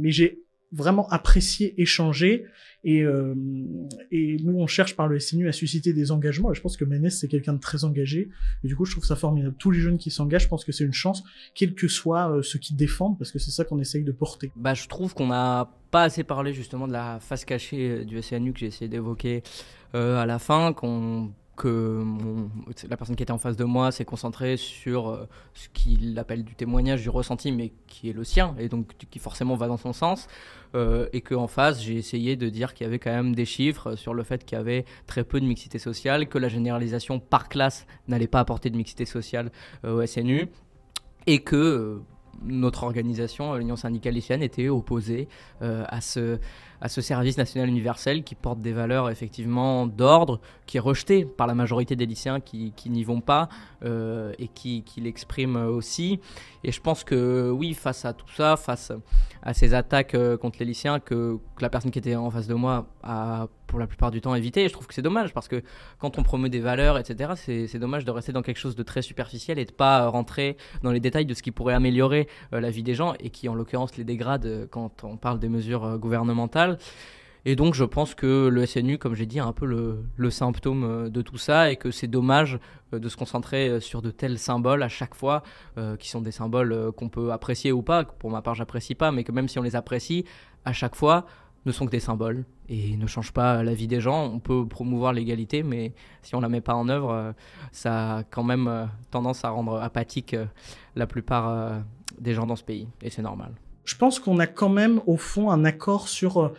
C: j'ai vraiment apprécié échanger, et nous on cherche par le SNU à susciter des engagements, et je pense que Manès c'est quelqu'un de très engagé, et du coup je trouve ça formidable. Tous les jeunes qui s'engagent, je pense que c'est une chance, quel que soit ceux qui défendent, parce que c'est ça qu'on essaye de porter.
B: Je trouve qu'on n'a pas assez parlé justement de la face cachée du SNU que j'ai essayé d'évoquer à la fin, que la personne qui était en face de moi s'est concentrée sur ce qu'il appelle du témoignage, du ressenti, mais qui est le sien, et donc qui forcément va dans son sens, et qu'en face, j'ai essayé de dire qu'il y avait quand même des chiffres sur le fait qu'il y avait très peu de mixité sociale, que la généralisation par classe n'allait pas apporter de mixité sociale au SNU, et que notre organisation, l'Union syndicale lycéenne, était opposée à ce service national universel qui porte des valeurs effectivement d'ordre, qui est rejeté par la majorité des lycéens qui n'y vont pas et qui l'expriment aussi. Et je pense que oui, face à tout ça, face à ces attaques contre les lycéens que la personne qui était en face de moi a pour la plupart du temps évité, et je trouve que c'est dommage parce que quand on promeut des valeurs, etc., c'est dommage de rester dans quelque chose de très superficiel et de pas rentrer dans les détails de ce qui pourrait améliorer la vie des gens et qui en l'occurrence les dégrade quand on parle des mesures gouvernementales. Et donc je pense que le SNU, comme j'ai dit, est un peu le symptôme de tout ça, et que c'est dommage de se concentrer sur de tels symboles à chaque fois, qui sont des symboles qu'on peut apprécier ou pas, que pour ma part j'apprécie pas, mais que même si on les apprécie, à chaque fois ne sont que des symboles et ne changent pas la vie des gens. On peut promouvoir l'égalité, mais si on la met pas en œuvre, ça a quand même tendance à rendre apathique la plupart des gens dans ce pays, et c'est normal.
C: Je pense qu'on a quand même au fond un accord sur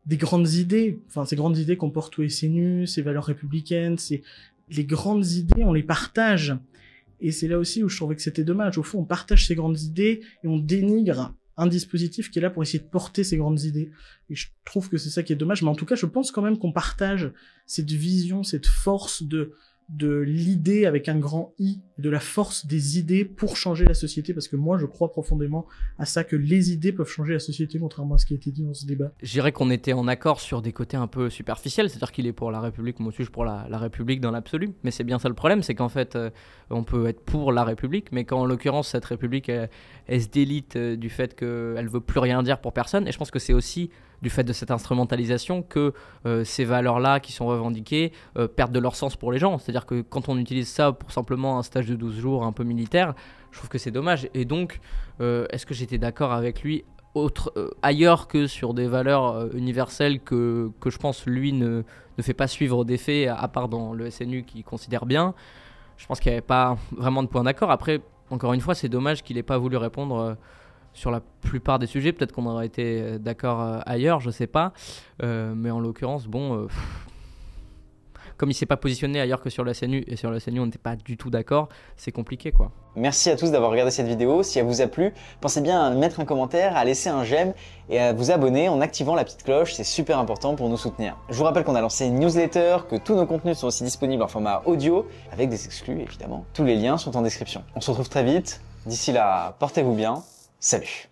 C: des grandes idées, ces grandes idées qu'on porte au SNU, ces valeurs républicaines, les grandes idées, on les partage. Et c'est là aussi où je trouvais que c'était dommage. Au fond, on partage ces grandes idées et on dénigre un dispositif qui est là pour essayer de porter ces grandes idées. Et je trouve que c'est ça qui est dommage. Mais en tout cas, je pense quand même qu'on partage cette vision, cette force de l'idée avec un grand I, de la force des idées pour changer la société, parce que moi je crois profondément à ça, que les idées peuvent changer la société, contrairement à ce qui a été dit dans ce débat.
B: Je dirais qu'on était en accord sur des côtés un peu superficiels, c'est-à-dire qu'il est pour la République, moi aussi je suis pour la République dans l'absolu, mais c'est bien ça le problème, c'est qu'en fait on peut être pour la République, mais quand en l'occurrence cette République elle se délite du fait qu'elle veut plus rien dire pour personne, et je pense que c'est aussi du fait de cette instrumentalisation que ces valeurs-là qui sont revendiquées perdent de leur sens pour les gens. C'est-à-dire que quand on utilise ça pour simplement un stage de 12 jours un peu militaire, je trouve que c'est dommage. Et donc, est-ce que j'étais d'accord avec lui ailleurs que sur des valeurs universelles que je pense lui ne fait pas suivre des faits, à part dans le SNU qu'il considère bien. Je pense qu'il n'y avait pas vraiment de point d'accord. Après, encore une fois, c'est dommage qu'il n'ait pas voulu répondre sur la plupart des sujets. Peut-être qu'on aurait été d'accord ailleurs, je ne sais pas. Mais en l'occurrence, bon... comme il ne s'est pas positionné ailleurs que sur la SNU, et sur la SNU on n'était pas du tout d'accord, c'est compliqué quoi.
A: Merci à tous d'avoir regardé cette vidéo. Si elle vous a plu, pensez bien à mettre un commentaire, à laisser un j'aime et à vous abonner en activant la petite cloche, c'est super important pour nous soutenir. Je vous rappelle qu'on a lancé une newsletter, que tous nos contenus sont aussi disponibles en format audio, avec des exclus évidemment. Tous les liens sont en description. On se retrouve très vite. D'ici là, portez-vous bien. Salut!